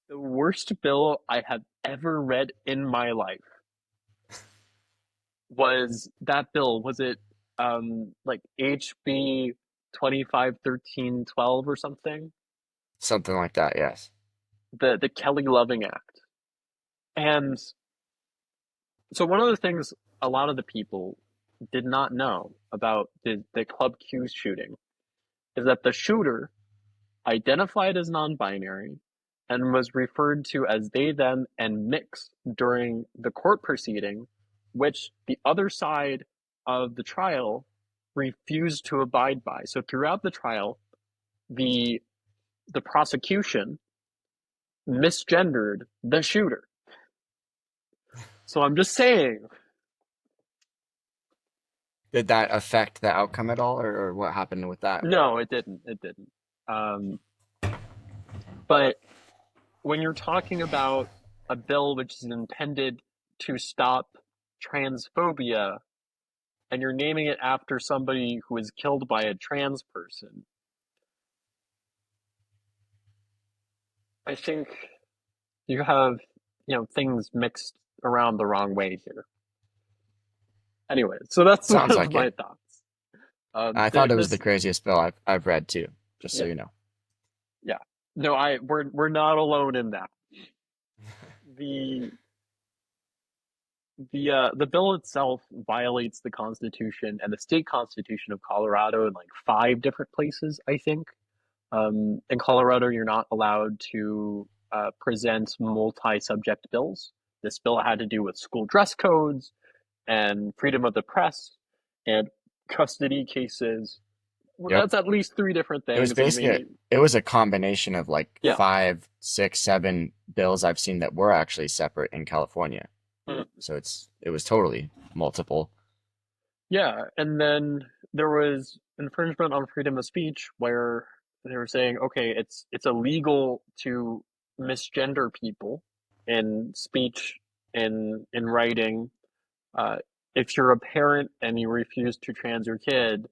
The worst bill I have ever read in my life was that bill. Was it like HB 251312 or something? Something like that, yes. The Kelly Loving Act. And so one of the things a lot of the people did not know about the Club Q shooting is that the shooter identified as non-binary and was referred to as they, them, and mixed during the court proceeding, which the other side of the trial refused to abide by. So throughout the trial, the the prosecution misgendered the shooter. So I'm just saying, Did that affect the outcome at all, or what happened with that? no, it didn't. It didn't. Um, but when you're talking about a bill which is intended to stop transphobia and you're naming it after somebody who was killed by a trans person, I think you have, things mixed around the wrong way here. Anyway, so that's one Sounds of like it. my thoughts. I thought it was the This, craziest bill I've read too, just so yeah, you know. yeah. No, we're not alone in that. The the bill itself violates the Constitution and the state constitution of Colorado in like five different places, I think. In Colorado, you're not allowed to present multi-subject bills. This bill had to do with school dress codes and freedom of the press and custody cases. Well, Yep. that's at least three different It was things, and basically maybe it was a combination of like yeah, 5, 6, 7 bills I've seen that were actually separate in California. mhm. So it was totally multiple. Yeah. And then there was infringement on freedom of speech, where they were saying, okay, it's illegal to misgender people in speech, in writing. Uh, if you're a parent and you refuse to trans your kid,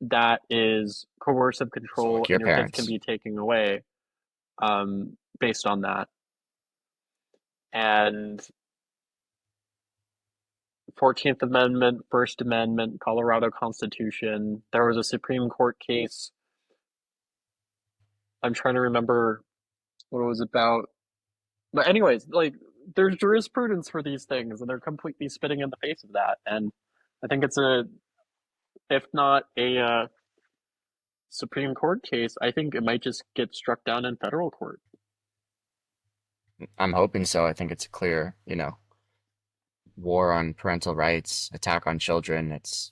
that is coercive So control, like and your your kids can parents. be taken away based on that. And 14th Amendment, First Amendment, Colorado Constitution. There was a Supreme Court case. I'm trying to remember what it was about. But anyways, like there's jurisprudence for these things, and they're completely spitting in the face of that. And I think it's if not a Supreme Court case, I think it might just get struck down in federal court. I'm hoping so. I think it's a clear, war on parental rights, attack on children. It's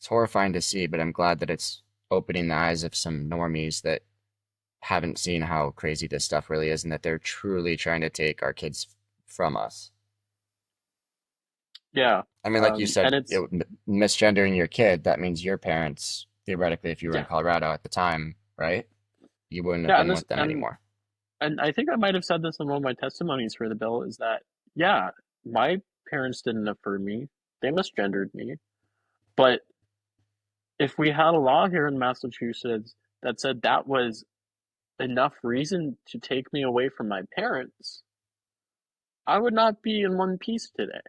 horrifying to see, but I'm glad that it's opening the eyes of some normies that haven't seen how crazy this stuff really is and that they're truly trying to take our kids from us. Yeah, I mean, like you and said, it's misgendering your kid, that means your parents, theoretically, if you were in yeah, Colorado at the time, right? You wouldn't have yeah, and been this with them anymore. and I think I might have said this in one of my testimonies for the bill is that yeah, my parents didn't affirm me; they misgendered me. But if we had a law here in Massachusetts that said that was enough reason to take me away from my parents, I would not be in one piece today,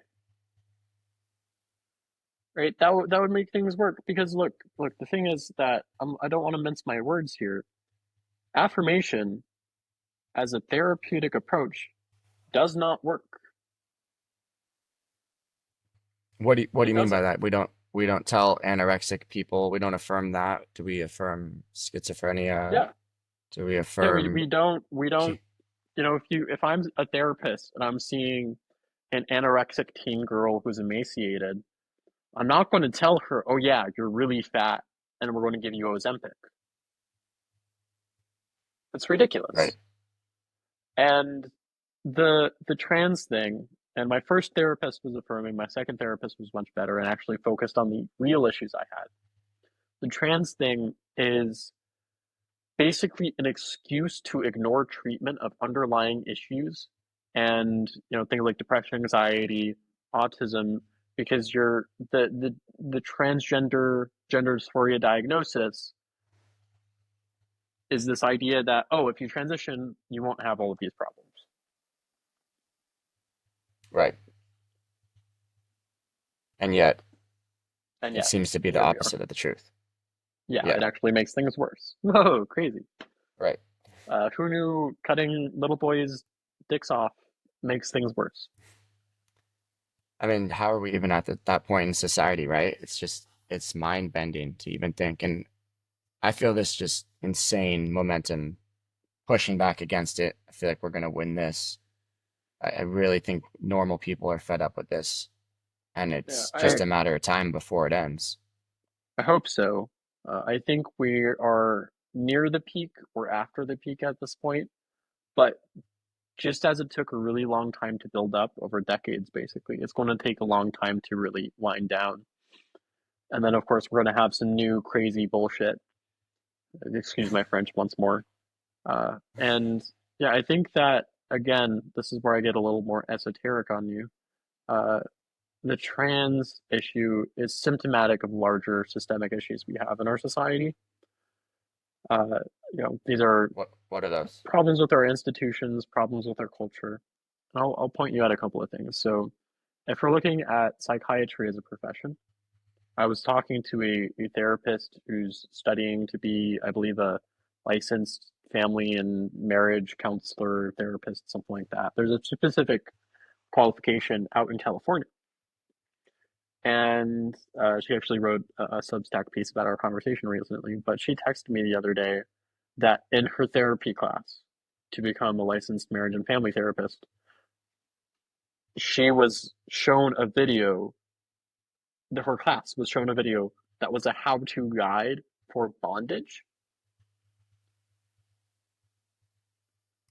right? That would make things work because look, the thing is that I don't want to mince my words here. Affirmation as a therapeutic approach does not work. What do It you mean by doesn't. that? We don't tell anorexic people, we don't affirm that. Do we affirm schizophrenia? Yeah. Do we Yeah, affirm we don't, if I'm a therapist and I'm seeing an anorexic teen girl who's emaciated, I'm not going to tell her, "Oh yeah, you're really fat and we're going to give you Ozempic." It's right? ridiculous. And the trans thing, And my first therapist was affirming, my second therapist was much better and actually focused on the real issues I had. The trans thing is basically an excuse to ignore treatment of underlying issues and things like depression, anxiety, autism, because the transgender gender dysphoria diagnosis is this idea that, oh, if you transition you won't have all of these problems. Right. And yet And it yet seems to be the here we are. opposite of the truth. Yeah, Yeah. it actually makes things worse. Whoa, crazy. Right. Who knew cutting little boys' dicks off makes things worse? I mean, how are we even at that point in society, right? It's just, it's mind bending to even think. And I feel this just insane momentum pushing back against it. I feel like we're going to win this. I really think normal people are fed up with this. And Yeah, it's I just a matter of time before it ends. I hope so. I think we are near the peak or after the peak at this point, but just as it took a really long time to build up over decades, basically, it's going to take a long time to really wind down. And then, of course, we're going to have some new crazy bullshit. Excuse my French once more. And yeah, I think that, again, this is where I get a little more esoteric on you. Uh, the trans issue is symptomatic of larger systemic issues we have in our society. Uh, these are What are those? problems with our institutions, problems with our culture. And I'll point you out a couple of things. So, if we're looking at psychiatry as a profession, I was talking to a therapist who's studying to be, I believe, a licensed family and marriage counselor, therapist, something like that. There's a specific qualification out in California. And she actually wrote a Substack piece about our conversation recently. But she texted me the other day that in her therapy class to become a licensed marriage and family therapist, she was shown a video, her class was shown a video that was a how to guide for bondage.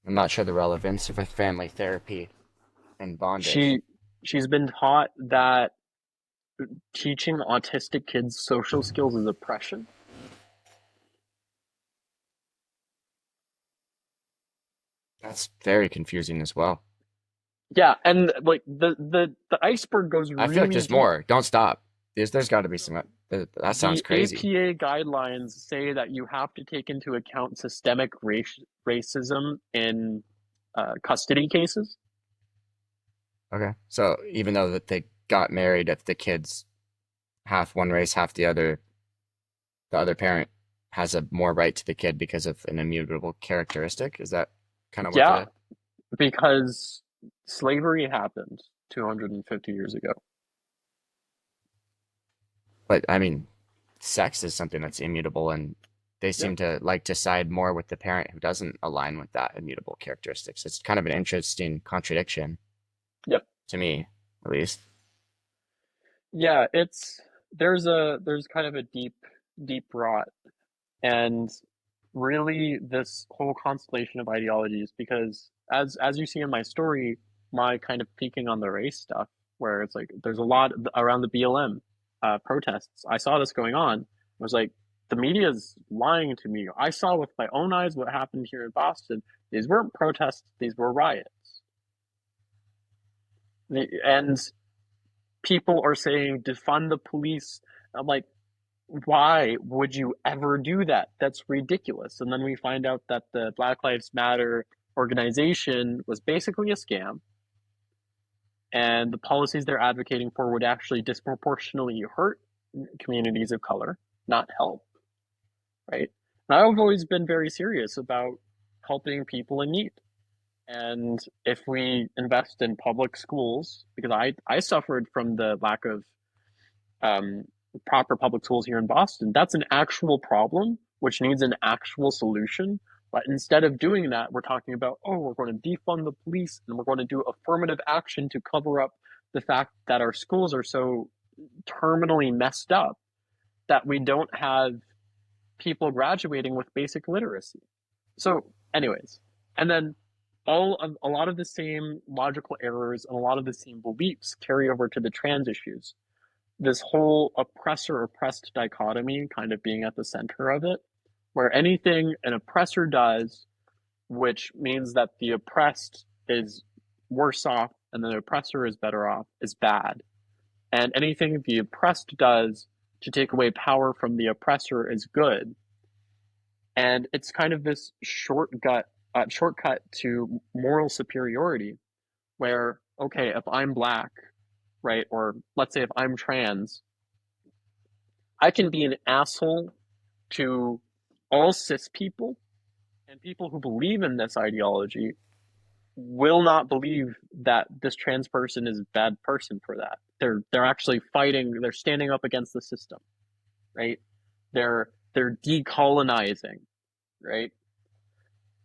I'm not sure the relevance of a family therapy and bondage. She she's been taught that teaching autistic kids social skills is oppression. That's very confusing as well. Yeah, and like the iceberg goes I feel like really there's deep. more. Don't stop. There's got to be some. That sounds The crazy. APA guidelines say that you have to take into account systemic racism in custody cases. Okay. So even though that they got married, if the kids half one race, half the other parent has a more right to the kid because of an immutable characteristic. Is that kind of what Yeah, the? because slavery happened 250 years ago. But I mean, sex is something that's immutable, and they Yep, seem to like to side more with the parent who doesn't align with that immutable characteristics. It's kind of an interesting contradiction yep. to me, at least. Yeah, there's kind of a deep rot, and really this whole constellation of ideologies, because as you see in my story, my kind of peeking on the race stuff, where it's like there's a lot around the BLM protests. I saw this going on. I was like, the media is lying to me. I saw with my own eyes what happened here in Boston. These weren't protests, these were riots. And people are saying defund the police. I'm like, why would you ever do that? That's ridiculous. And then we find out that the Black Lives Matter organization was basically a scam, and the policies they're advocating for would actually disproportionately hurt communities of color, not help, right? And I've always been very serious about helping people in need. And if we invest in public schools, because I suffered from the lack of um, proper public schools here in Boston, that's an actual problem which needs an actual solution. But instead of doing that, we're talking about, oh, we're going to defund the police and we're going to do affirmative action to cover up the fact that our schools are so terminally messed up that we don't have people graduating with basic literacy. So, anyways, and then a lot of the same logical errors and a lot of the same beliefs carry over to the trans issues. This whole oppressor oppressed dichotomy kind of being at the center of it, where anything an oppressor does, which means that the oppressed is worse off and the oppressor is better off, is bad. And anything the oppressed does to take away power from the oppressor is good. And it's kind of this shortcut to moral superiority, where okay, if I'm black, right, or let's say if I'm trans, I can be an asshole to all cis people, and people who believe in this ideology will not believe that this trans person is a bad person for that. They're actually fighting, they're standing up against the system, right? They're decolonizing, right?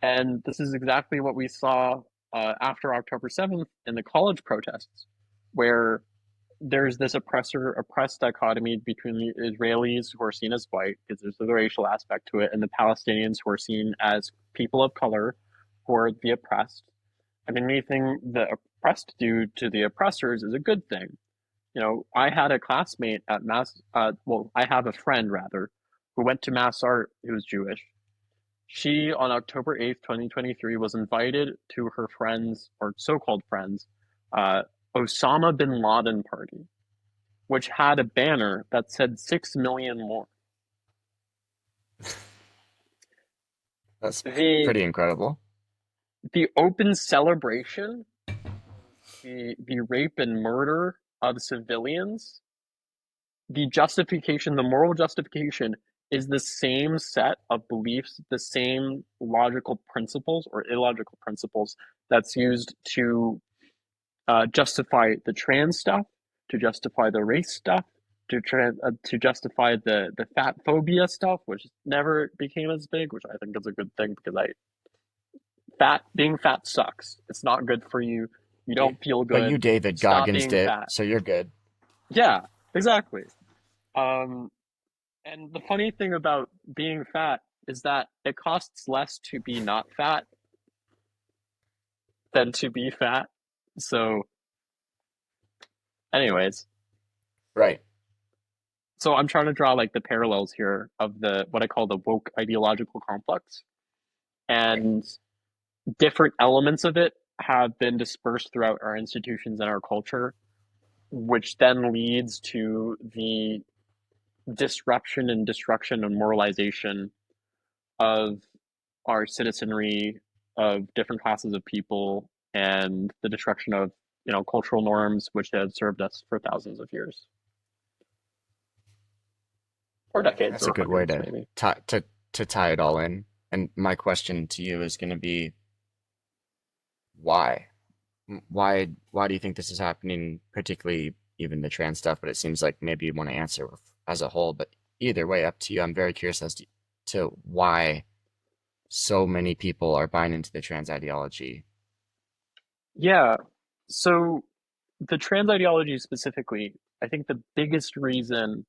And this is exactly what we saw after October 7th in the college protests, where there's this oppressor oppressed dichotomy between the Israelis who are seen as white, because there's the racial aspect to it, and the Palestinians who are seen as people of color who are the oppressed. And anything the oppressed do to the oppressors is a good thing. You know, I had a classmate at I have a friend rather, who went to Mass Art who was Jewish. She, on October 8th, 2023, was invited to her friends, or so-called friends, uh, Osama bin Laden party, which had a banner that said 6 million more. That's The pretty incredible. the open celebration, the rape and murder of civilians, the moral justification is the same set of beliefs, the same logical principles or illogical principles that's used to justify the trans stuff, to justify the race stuff, to justify the fat phobia stuff, which never became as big, which I think is a good thing because I fat being fat sucks. It's not good for you. You don't feel But you, good. David Stop Goggins, being did, fat. so you're good. Yeah, exactly. Um, and the funny thing about being fat is that it costs less to be not fat than to be fat. So, anyways, Right. so I'm trying to draw like the parallels here of the what I call the woke ideological complex, and different elements of it have been dispersed throughout our institutions and our culture, which then leads to the disruption and destruction and moralization of our citizenry, of different classes of people, and the destruction of cultural norms which have served us for thousands of years, or decades, That's a or good way hundreds to maybe. tie it all in. And my question to you is going to be why? Why do you think this is happening, particularly even the trans stuff? But it seems like maybe you want to answer as a whole. But either way, up to you. I'm very curious as to why so many people are buying into the trans ideology. Yeah. So the trans ideology specifically, I think the biggest reason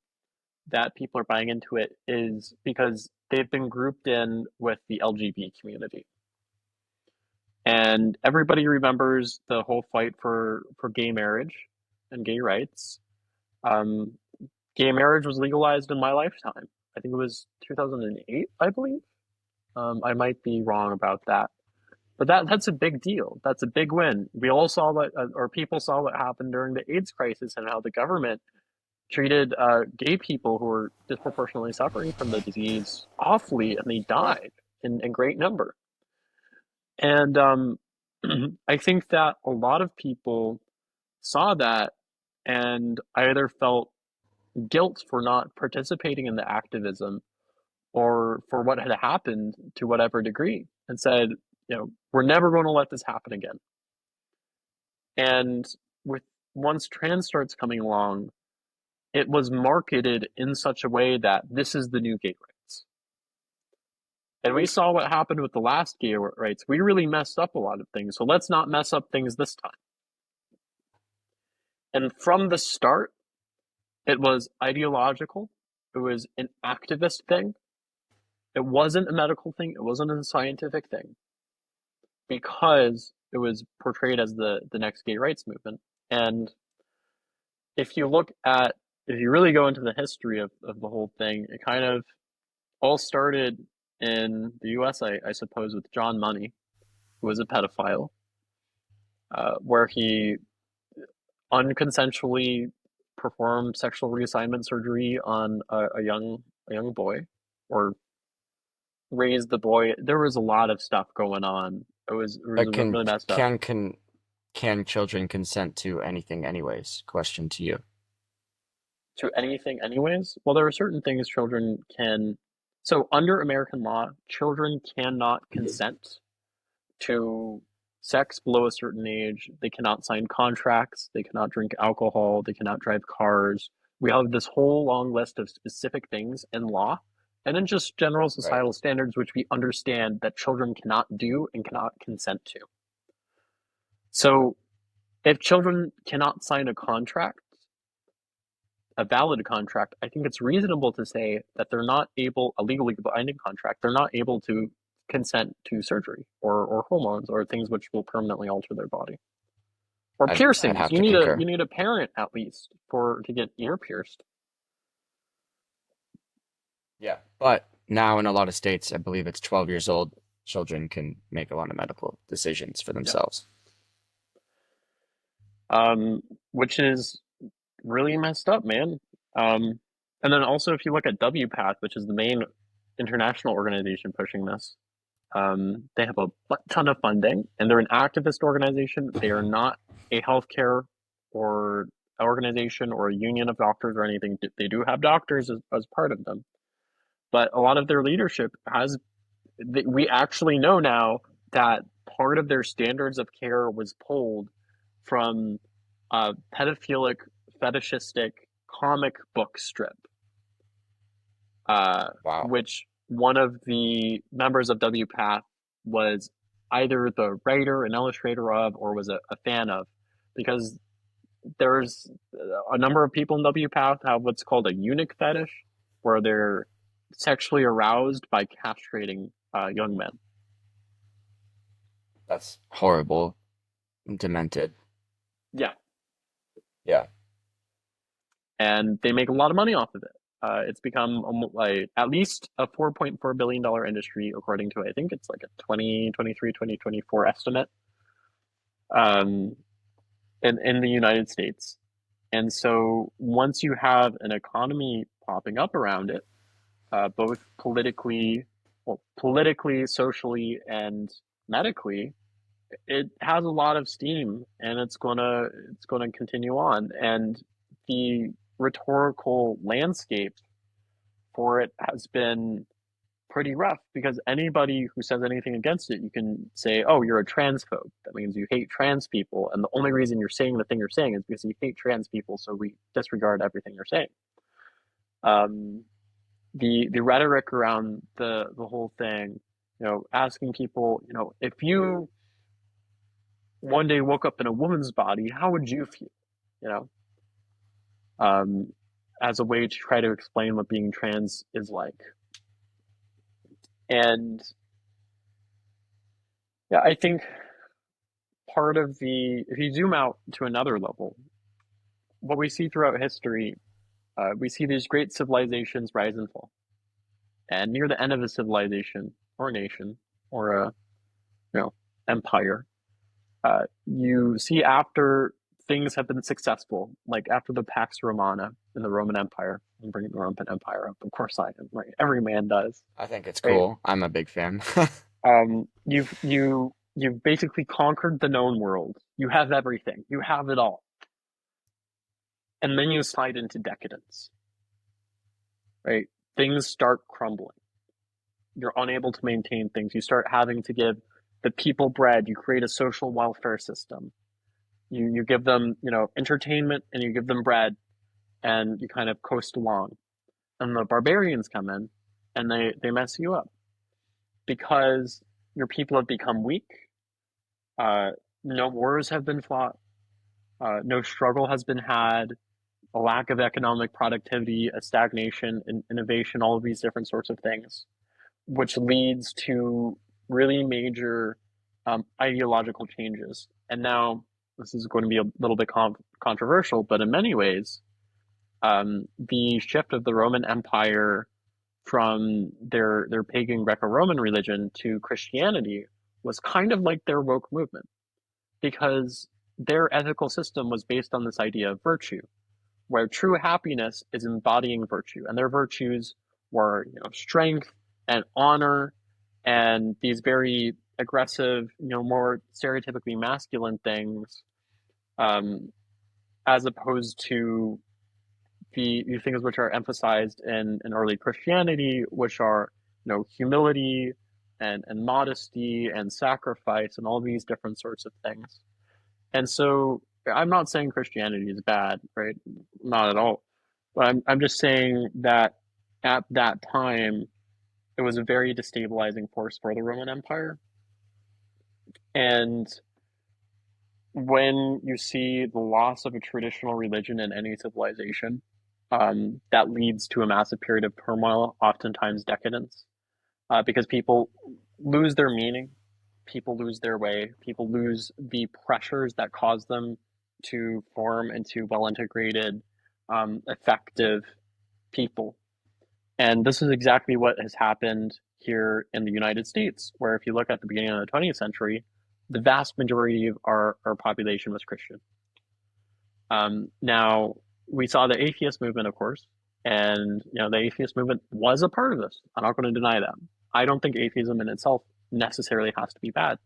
that people are buying into it is because they've been grouped in with the LGBT community. And everybody remembers the whole fight for gay marriage and gay rights. Um, Gay marriage was legalized in my lifetime. I think it was 2008, I believe. I might be wrong about that, but that's a big deal. That's a big win. We all saw what, or people saw what happened during the AIDS crisis and how the government treated gay people who were disproportionately suffering from the disease awfully, and they died in great number. And I think that a lot of people saw that and either felt guilt for not participating in the activism or for what had happened to whatever degree and said, we're never going to let this happen again. And with once trans starts coming along, it was marketed in such a way that this is the new gay rights. And we saw what happened with the last gay rights. We really messed up a lot of things. So let's not mess up things this time. And from the start, it was ideological. It was an activist thing. It wasn't a medical thing. It wasn't a scientific thing. because it was portrayed as the next gay rights movement. And if you look at, if you really go into the history of the whole thing, it kind of all started in the US, I suppose, with John Money, who was a pedophile, where he unconsensually performed sexual reassignment surgery on a young boy, or raised the boy. There was a lot of stuff going on. It was But really messed up. can children consent to anything anyways? Question to you. To anything, anyways? Well, there are certain things children can. So, under American law, children cannot consent to sex below a certain age. They cannot sign contracts. They cannot drink alcohol. They cannot drive cars. We have this whole long list of specific things in law, and then just general Right. societal standards, which we understand that children cannot do and cannot consent to. So, if children cannot sign a contract, a valid contract, I think it's reasonable to say that they're not able, a legally binding contract, they're not able to consent to surgery or hormones or things which will permanently alter their body. Or I'd piercings. have to concur. You need a parent at least for to get ear pierced. Yeah. But now in a lot of states, I believe it's 12 years old, children can make a lot of medical decisions for Yeah. themselves. Which is really messed up, man. And then also if you look at WPATH, which is the main international organization pushing this, they have a ton of funding, and they're an activist organization. They are not a healthcare or organization or a union of doctors or anything. They do have doctors as part of them, but a lot of their leadership has. We actually know now that part of their standards of care was pulled from a pedophilic, fetishistic comic book strip, Wow. which one of the members of WPATH was either the writer and illustrator of or was a fan of, because there's a number of people in WPATH have what's called a eunuch fetish, where they're sexually aroused by castrating young men. That's horrible and demented. Yeah, Yeah. and they make a lot of money off of it. It's become like at least a $4.4 billion industry, according to I think it's like a 2023, 2024 estimate, um, in the United States. And so once you have an economy popping up around it, both politically, socially, and medically, it has a lot of steam, and it's gonna continue on. And the rhetorical landscape for it has been pretty rough, because anybody who says anything against it, you can say, "Oh, you're a transphobe. That means you hate trans people, and the only reason you're saying the thing you're saying is because you hate trans people. So we disregard everything you're saying." Um, the rhetoric around the whole thing, asking people, if you one day woke up in a woman's body, how would you feel? You know, um, as a way to try to explain what being trans is like. And yeah, I think part of if you zoom out to another level, what we see throughout history, we see these great civilizations rise and fall. And near the end of a civilization or a nation or a, you know, empire, you see after things have been successful, like after the Pax Romana in the Roman Empire. I'm bringing the Roman Empire up, of course I am, right? Every man does, I think it's right? cool. I'm a big fan. You've basically conquered the known world. You have everything. You have it all, and then you slide into decadence, right? Things start crumbling. You're unable to maintain things. You start having to give the people bread. You create a social welfare system. You give them, entertainment, and you give them bread, and you kind of coast along. And the barbarians come in, and they mess you up, because your people have become weak. Uh, no wars have been fought. No struggle has been had. A lack of economic productivity, a stagnation in innovation, all of these different sorts of things, which leads to really major ideological changes. And now this is going to be a little bit controversial, but in many ways, the shift of the Roman Empire from their pagan Greco-Roman religion to Christianity was kind of like their woke movement because their ethical system was based on this idea of virtue, where true happiness is embodying virtue, and their virtues were, strength and honor, and these very aggressive, more stereotypically masculine things, um, as opposed to the things which are emphasized in early Christianity, which are, humility and modesty and sacrifice and all these different sorts of things. And so I'm not saying Christianity is bad, right? Not at all. But I'm just saying that at that time, it was a very destabilizing force for the Roman Empire. And when you see the loss of a traditional religion in any civilization, that leads to a massive period of turmoil, oftentimes decadence, because people lose their meaning, people lose their way, people lose the pressures that cause them to form into well integrated, effective people. And this is exactly what has happened here in the United States, where if you look at the beginning of the 20th century, the vast majority of our population was Christian. Now, we saw the atheist movement, of course, and the atheist movement was a part of this. I'm not going to deny that. I don't think atheism in itself necessarily has to be bad,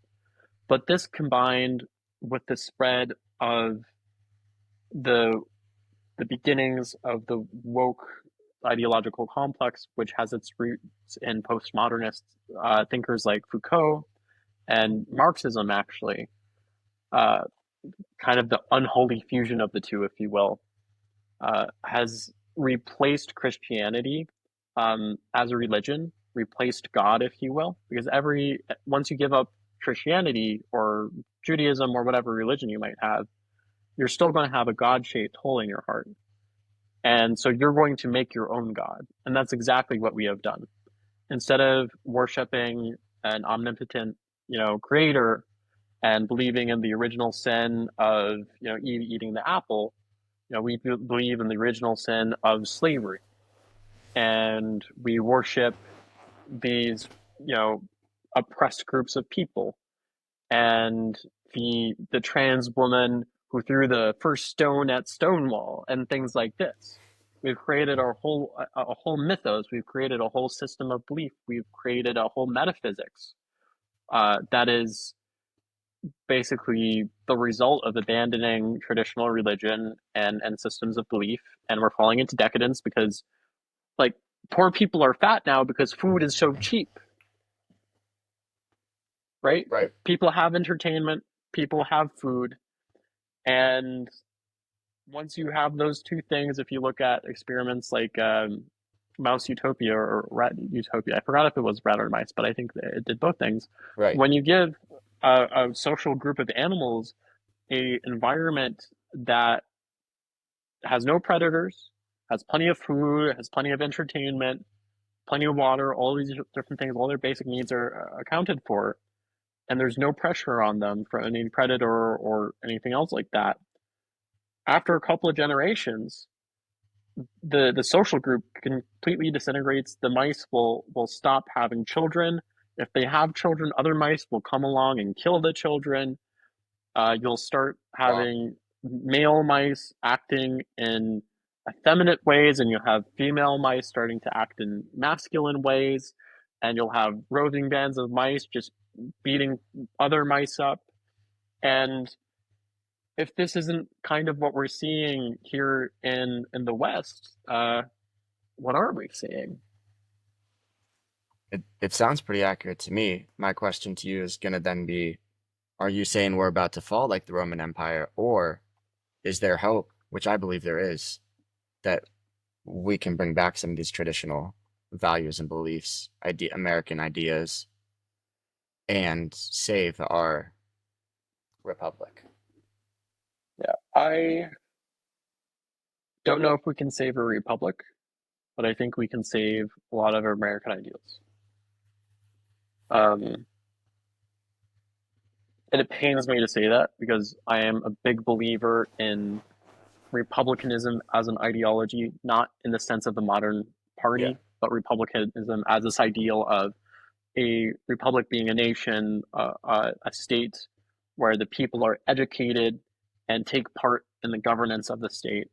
but this combined with the spread of the the beginnings of the woke ideological complex, which has its roots in postmodernist thinkers like Foucault and Marxism, actually, uh, kind of the unholy fusion of the two, if you will, has replaced Christianity as a religion, replaced God, if you will, because once you give up Christianity or Judaism or whatever religion you might have, you're still going to have a God-shaped hole in your heart. And so you're going to make your own God. And that's exactly what we have done. Instead of worshiping an omnipotent, creator and believing in the original sin of, Eve eating the apple, we believe in the original sin of slavery. And we worship these, oppressed groups of people. And the trans woman who threw the first stone at Stonewall and things like this. We've created a whole mythos. We've created a whole system of belief. We've created a whole metaphysics that is basically the result of abandoning traditional religion and systems of belief. And we're falling into decadence because, like, poor people are fat now because food is so cheap, right? Right. People have entertainment, people have food, and once you have those two things, if you look at experiments like Mouse Utopia or Rat Utopia, I forgot if it was rat or mice, but I think it did both things. Right. When you give a social group of animals a environment that has no predators, has plenty of food, has plenty of entertainment, plenty of water, all these different things, all their basic needs are accounted for, and there's no pressure on them for any predator or anything else like that. After a couple of generations, the social group completely disintegrates. The mice will stop having children. If they have children, other mice will come along and kill the children. You'll start Wow. having male mice acting in effeminate ways, and you'll have female mice starting to act in masculine ways, and you'll have roving bands of mice just beating other mice up. And if this isn't kind of what we're seeing here in the West, what are we seeing? It sounds pretty accurate to me. My question to you is going to then be, are you saying we're about to fall like the Roman Empire, or is there hope, which I believe there is, that we can bring back some of these traditional values and beliefs, American ideas, and save our republic? Yeah, I don't know if we can save a republic, but I think we can save a lot of American ideals. Um, and it pains me to say that because I am a big believer in republicanism as an ideology, not in the sense of the modern Yeah. party, but republicanism as this ideal of a republic being a nation, a state where the people are educated and take part in the governance of the state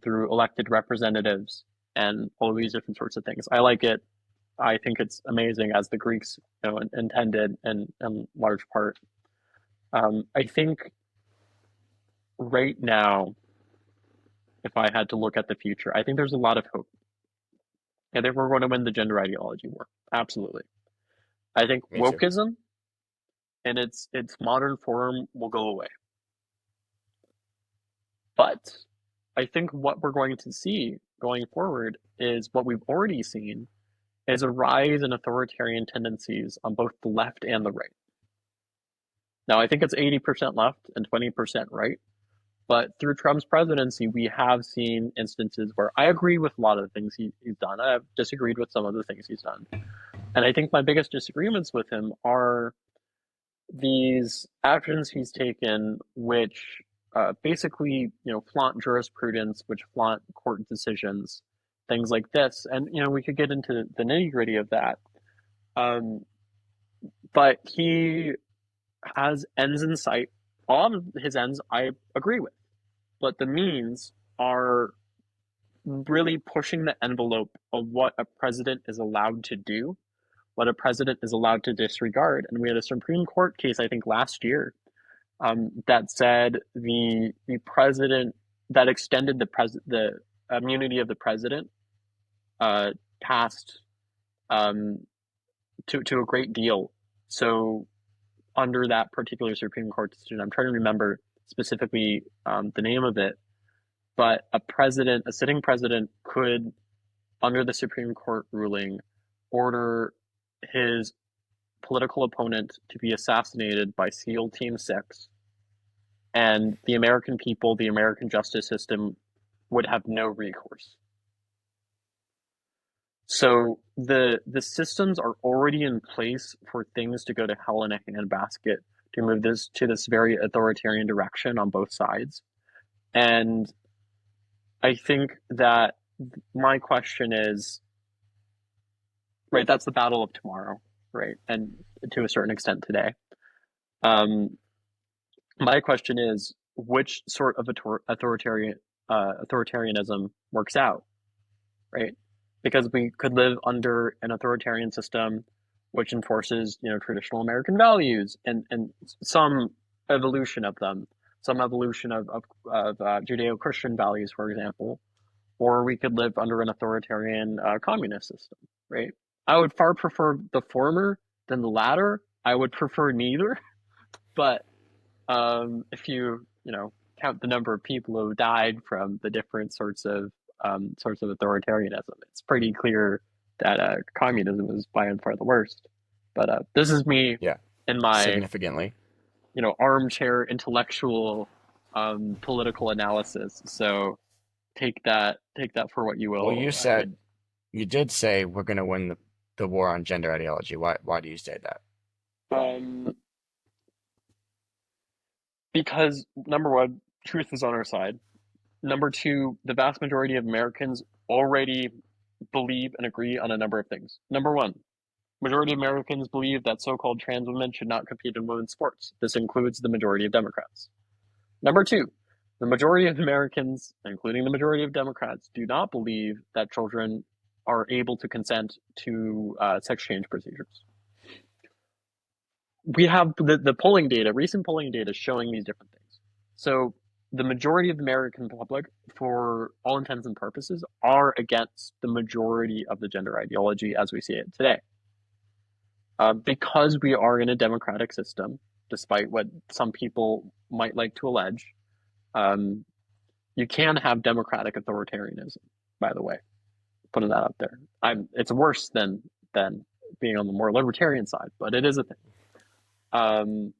through elected representatives and all these different sorts of things. I like it. I think it's amazing as the Greeks, intended in large part. I think right now, if I had to look at the future, I think there's a lot of hope. I think we're going to win the gender ideology war. Absolutely. I think Me too. wokeism in its modern form will go away. But I think what we're going to see going forward is what we've already seen is a rise in authoritarian tendencies on both the left and the right. Now, I think it's 80% left and 20% right. But through Trump's presidency, we have seen instances where I agree with a lot of the things he's done. I have disagreed with some of the things he's done. And I think my biggest disagreements with him are these actions he's taken, which basically, flaunt jurisprudence, which flaunt court decisions, things like this. And, we could get into the nitty gritty of that. Um, but he has ends in sight. All of his ends I agree with, but the means are really pushing the envelope of what a president is allowed to do, what a president is allowed to disregard. And we had a Supreme Court case, I think, last year that said the president that extended the immunity of the president uh, past um, to a great deal. So under that particular Supreme Court decision, I'm trying to remember specifically the name of it, but a sitting president could, under the Supreme Court ruling, order his political opponent to be assassinated by SEAL Team 6, and the American people, the American justice system, would have no recourse. So the systems are already in place for things to go to hell in a handbasket to move this very authoritarian direction on both sides. And I think that my question is, right, that's the battle of tomorrow, right? And to a certain extent today. Um, my question is, which sort of authoritarianism works out, right? Because we could live under an authoritarian system which enforces, traditional American values and some evolution of them, some evolution of Judeo-Christian values, for example, or we could live under an authoritarian communist system, right? I would far prefer the former than the latter. I would prefer neither, but if you count the number of people who died from the different sorts of authoritarianism, it's pretty clear that communism is by and far the worst. But this is me Yeah. in my Significantly. armchair intellectual political analysis. So take that for what you Well, will. I would you did say we're going to win the war on gender ideology. Why do you say that? um because number one, truth is on our side. Number two, the vast majority of Americans already believe and agree on a number of things. Number one, majority of Americans believe that so-called trans women should not compete in women's sports. This includes the majority of Democrats. Number two, the majority of Americans, including the majority of Democrats, do not believe that children are able to consent to sex change procedures. We have the polling data, recent polling data showing these different things. So the majority of the American public, for all intents and purposes, are against the majority of the gender ideology as we see it today. Because we are in a democratic system, despite what some people might like to allege, um, you can have democratic authoritarianism, by the way, putting that out there. It's worse than being on the more libertarian side, but it is a thing. Um,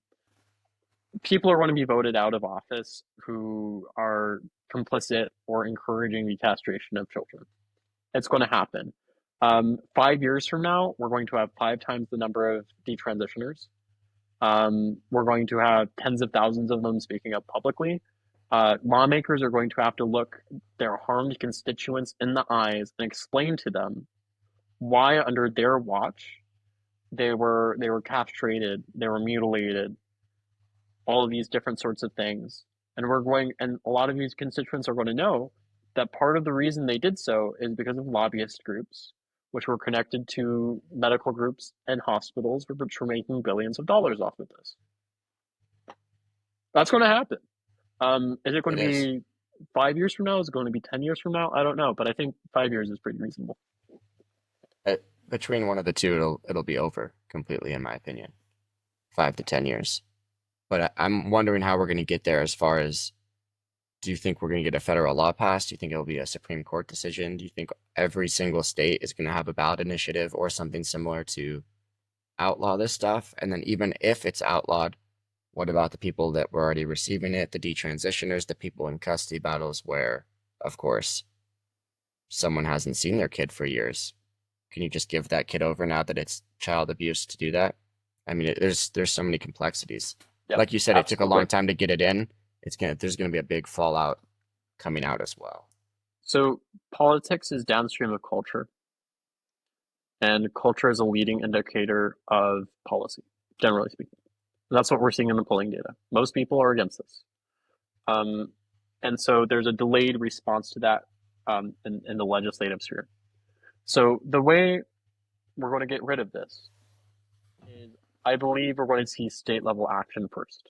People are going to be voted out of office who are complicit or encouraging the castration of children. It's going to happen. 5 years from now, we're going to have 5 times the number of detransitioners. We're going to have tens of thousands of them speaking up publicly. Lawmakers are going to have to look their harmed constituents in the eyes and explain to them why, under their watch, they were castrated, they were mutilated, all of these different sorts of things. And a lot of these constituents are going to know that part of the reason they did so is because of lobbyist groups, which were connected to medical groups and hospitals, which were making billions of dollars off of this. That's going to happen. Is it going It to is. be 5 years from now? Is it going to be 10 years from now? I don't know, but I think 5 years is pretty reasonable. Between one of the two, it'll be over completely, in my opinion. 5 to 10 years. But I'm wondering how we're going to get there as far as, do you think we're going to get a federal law passed? Do you think it'll be a Supreme Court decision? Do you think every single state is going to have a ballot initiative or something similar to outlaw this stuff? And then even if it's outlawed, what about the people that were already receiving it, the detransitioners, the people in custody battles where, of course, someone hasn't seen their kid for years? Can you just give that kid over now that it's child abuse to do that? I mean, there's so many complexities. Yep, Like you said, it took a absolutely. long time to get it in. There's gonna be a big fallout coming out as well. So politics is downstream of culture, and culture is a leading indicator of policy, generally speaking. That's what we're seeing in the polling data. Most people are against this. Um, and so there's a delayed response to that in the legislative sphere. So the way we're going to get rid of this is, I believe we're going to see state level action first,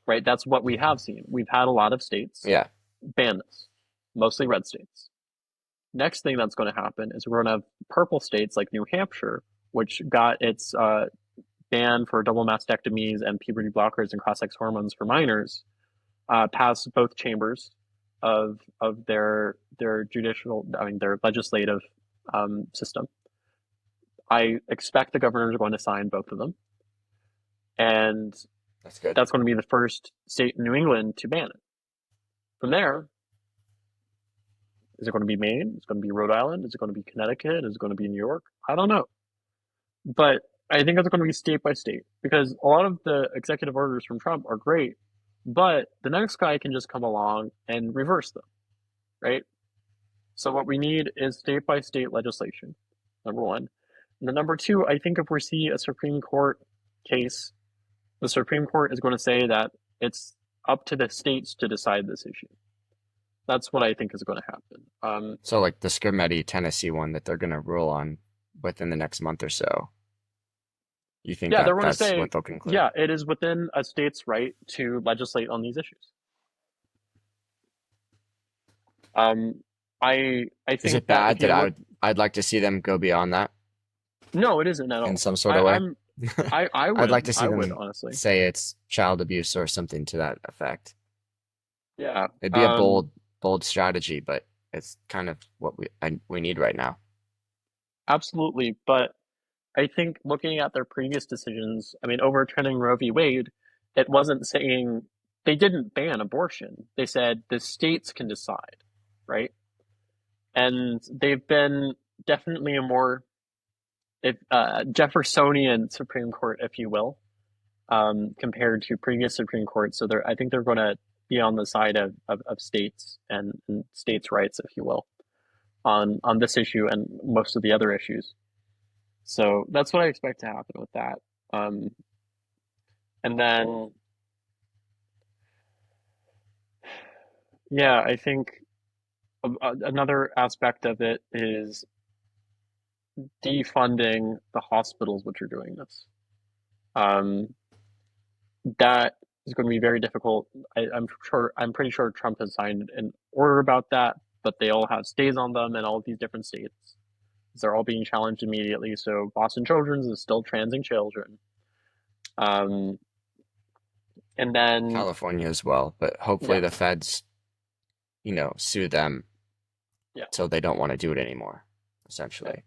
right? That's what we have seen. We've had a lot of states Yeah, ban this, mostly red states. Next thing that's going to happen is we're going to have purple states like New Hampshire, which got its ban for double mastectomies and puberty blockers and cross-sex hormones for minors pass both chambers of their judicial, I mean their legislative system. I expect the governors are going to sign both of them, and that's good. that's going to be the first state in New England to ban it. From there, is it going to be Maine? Is it going to be Rhode Island? Is it going to be Connecticut? Is it going to be New York? I don't know, but I think it's going to be state by state because a lot of the executive orders from Trump are great, but the next guy can just come along and reverse them, right? So what we need is state by state legislation, number one. And then number two, I think if we see a Supreme Court case, the Supreme Court is going to say that it's up to the states to decide this issue. That's what I think is going to happen. So like the Scarametti, Tennessee one that they're gonna rule on within the next month or so. You think Yeah, they're that going to that's say, what they'll conclude? yeah, it is within a state's right to legislate on these issues. Um, I Is think it that if bad that you look, I'd like to see them go beyond that no, it isn't at in all. some sort of way? I I'd like would, to see I would them honestly, say it's child abuse or something to that effect. yeah. It'd be a bold strategy, but it's kind of what we need right now. Absolutely, but I think looking at their previous decisions, I mean, overturning Roe v. Wade, it wasn't saying they didn't ban abortion. They said the states can decide, right? And they've been definitely a more Jeffersonian Supreme Court, if you will, compared to previous Supreme Courts. So I think they're going to be on the side of states and states' rights, if you will, on this issue and most of the other issues. So that's what I expect to happen with that. Um, and then, yeah, I think another aspect of it is defunding the hospitals which are doing this. Um, that is going to be very difficult. I'm pretty sure Trump has signed an order about that, but they all have stays on them in all of these different states. They're all being challenged immediately. So Boston Children's is still transing children. Um, and then, California as well, but hopefully yeah, the feds, sue them yeah, so they don't want to do it anymore, yeah. essentially.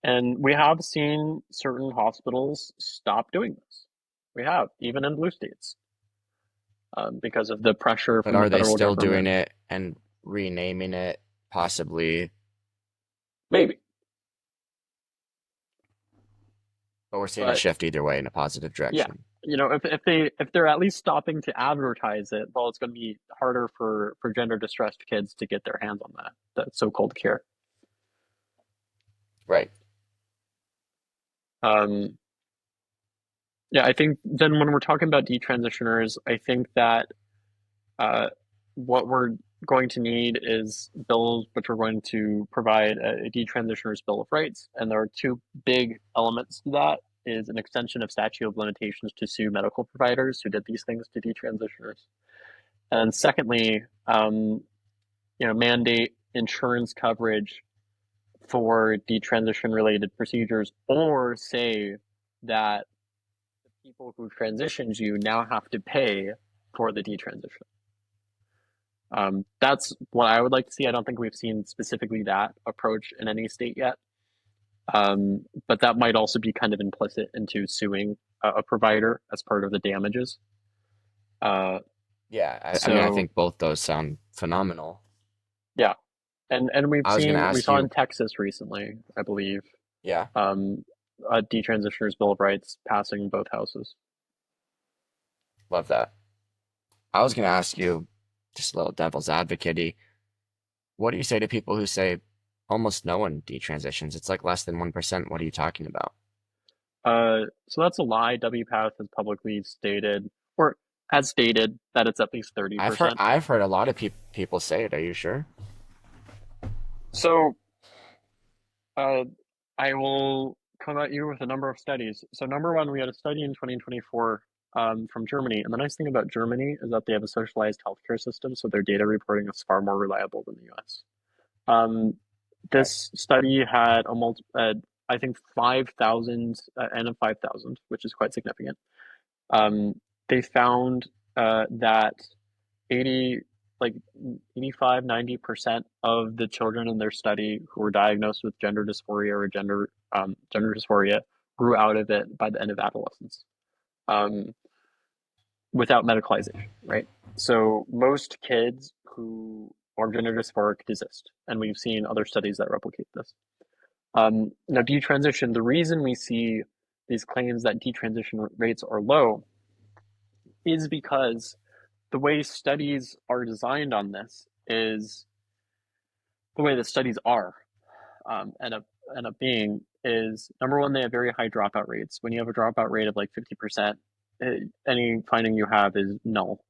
And we have seen certain hospitals stop doing this. We have, even in blue states, because of the pressure But from the are they federal still doing government. it and renaming it possibly? Maybe. But we're seeing a But shift either way in a positive yeah, direction. if they're at least stopping to advertise it, well, it's going to be harder for gender distressed kids to get their hands on that so-called cure. Right. Um, yeah, I think then when we're talking about detransitioners, I think that uh, what we're going to need is bills which are going to provide a detransitioner's bill of rights, and there are two big elements to that. Is an extension of statute of limitations to sue medical providers who did these things to detransitioners, and secondly, mandate insurance coverage for detransition related procedures, or say that the people who transitioned you now have to pay for the detransition. That's what I would like to see. I don't think we've seen specifically that approach in any state yet. But that might also be kind of implicit into suing a provider as part of the damages. Uh, Yeah. I mean, I so think both those sound phenomenal. yeah, and I was going to we ask saw in you, Texas recently, I believe, yeah, um, a detransitioner's bill of rights passing both houses. love that. I was going to ask you, just a little devil's advocate, what do you say to people who say almost no one detransitions? It's like less than 1%. What are you talking about? So that's a lie. WPATH has publicly stated, or has stated, that it's at least 30%. I've heard a lot of people say it. Are you sure? So Uh, I will come at you with a number of studies. So number one, we had a study in 2024 from Germany. And the nice thing about Germany is that they have a socialized healthcare system, so their data reporting is far more reliable than the US. Um, Okay. this study had I think 5,000, N of 5,000, which is quite significant. They found that 80 like 85, 90% of the children in their study who were diagnosed with gender dysphoria or gender dysphoria grew out of it by the end of adolescence, um, without medicalization, right? So most kids who are gender dysphoric desist, and we've seen other studies that replicate this. Now, detransition, the reason we see these claims that detransition rates are low is because the way studies are designed on this is the way that studies are, end up being is number one, they have very high dropout rates. When you have a dropout rate of like 50%, any finding you have is null.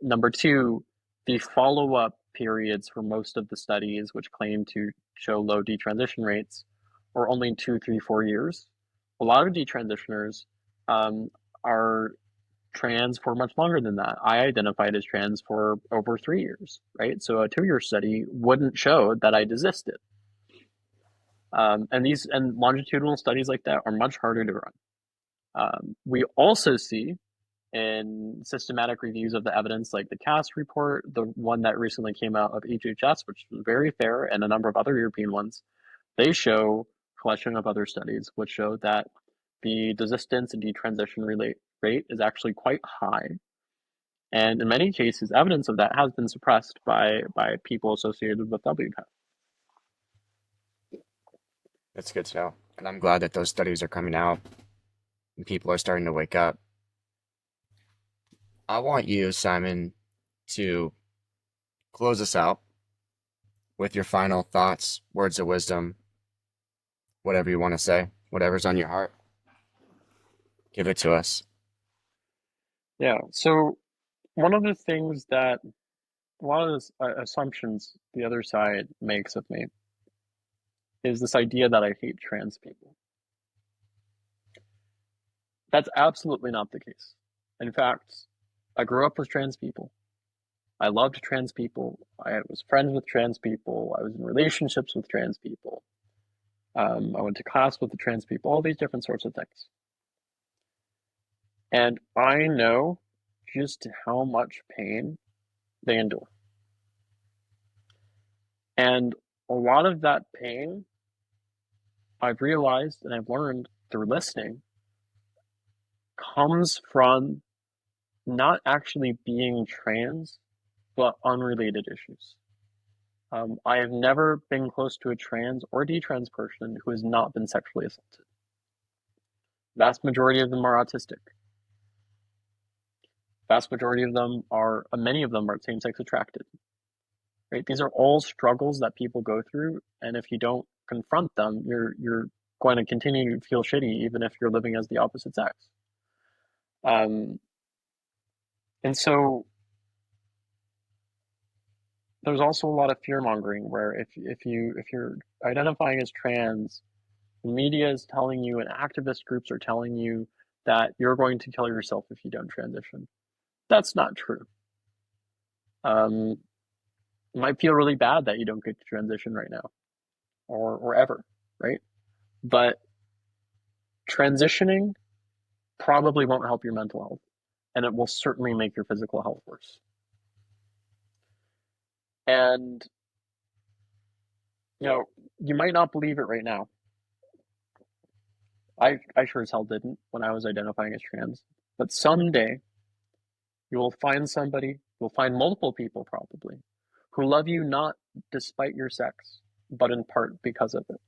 Number two, the follow-up periods for most of the studies which claim to show low detransition rates are only 2, 3, 4 years. A lot of detransitioners are trans for much longer than that. I identified as trans for over 3 years, right? So a 2 year study wouldn't show that I desisted. And longitudinal studies like that are much harder to run. We also see in systematic reviews of the evidence, like the CAST report, the one that recently came out of HHS, which was very fair, and a number of other European ones, they show collection of other studies which show that the desistance and detransition rate is actually quite high. And in many cases, evidence of that has been suppressed by people associated with WPATH. That's good to know. And I'm glad that those studies are coming out and people are starting to wake up. I want you, Simon, to close us out with your final thoughts, words of wisdom, whatever you want to say, whatever's on your heart. Give it to us. Yeah. So one of the things that a lot of the assumptions the other side makes of me is this idea that I hate trans people. That's absolutely not the case. In fact, I grew up with trans people. I loved trans people. I was friends with trans people. I was in relationships with trans people. I went to class with the trans people, all these different sorts of things. And I know just how much pain they endure. And a lot of that pain, I've realized and I've learned through listening, comes from not actually being trans, but unrelated issues. I have never been close to a trans or detrans person who has not been sexually assaulted. Vast majority of them are autistic. Vast majority of them are, many of them are same-sex attracted. Right? These are all struggles that people go through, and if you don't confront them, you're going to continue to feel shitty, even if you're living as the opposite sex. Um, and so there's also a lot of fear mongering where if you're identifying as trans, the media is telling you and activist groups are telling you that you're going to kill yourself if you don't transition. That's not true. Um, it might feel really bad that you don't get to transition right now or ever, right? But transitioning probably won't help your mental health, and it will certainly make your physical health worse. And you know, you might not believe it right now. I sure as hell didn't when I was identifying as trans. But someday you will find somebody, you'll find multiple people probably, who love you not despite your sex, but in part because of it.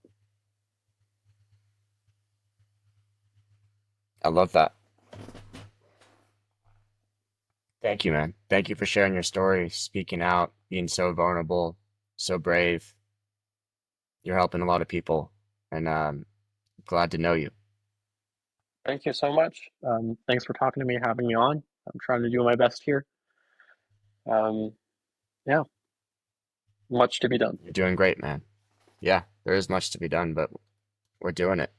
I love that. Thank you, man. Thank you for sharing your story, speaking out, being so vulnerable, so brave. You're helping a lot of people, and glad to know you. Thank you so much. Thanks for talking to me, having me on. I'm trying to do my best here. Um, yeah, much to be done. You're doing great, man. Yeah, there is much to be done, but we're doing it.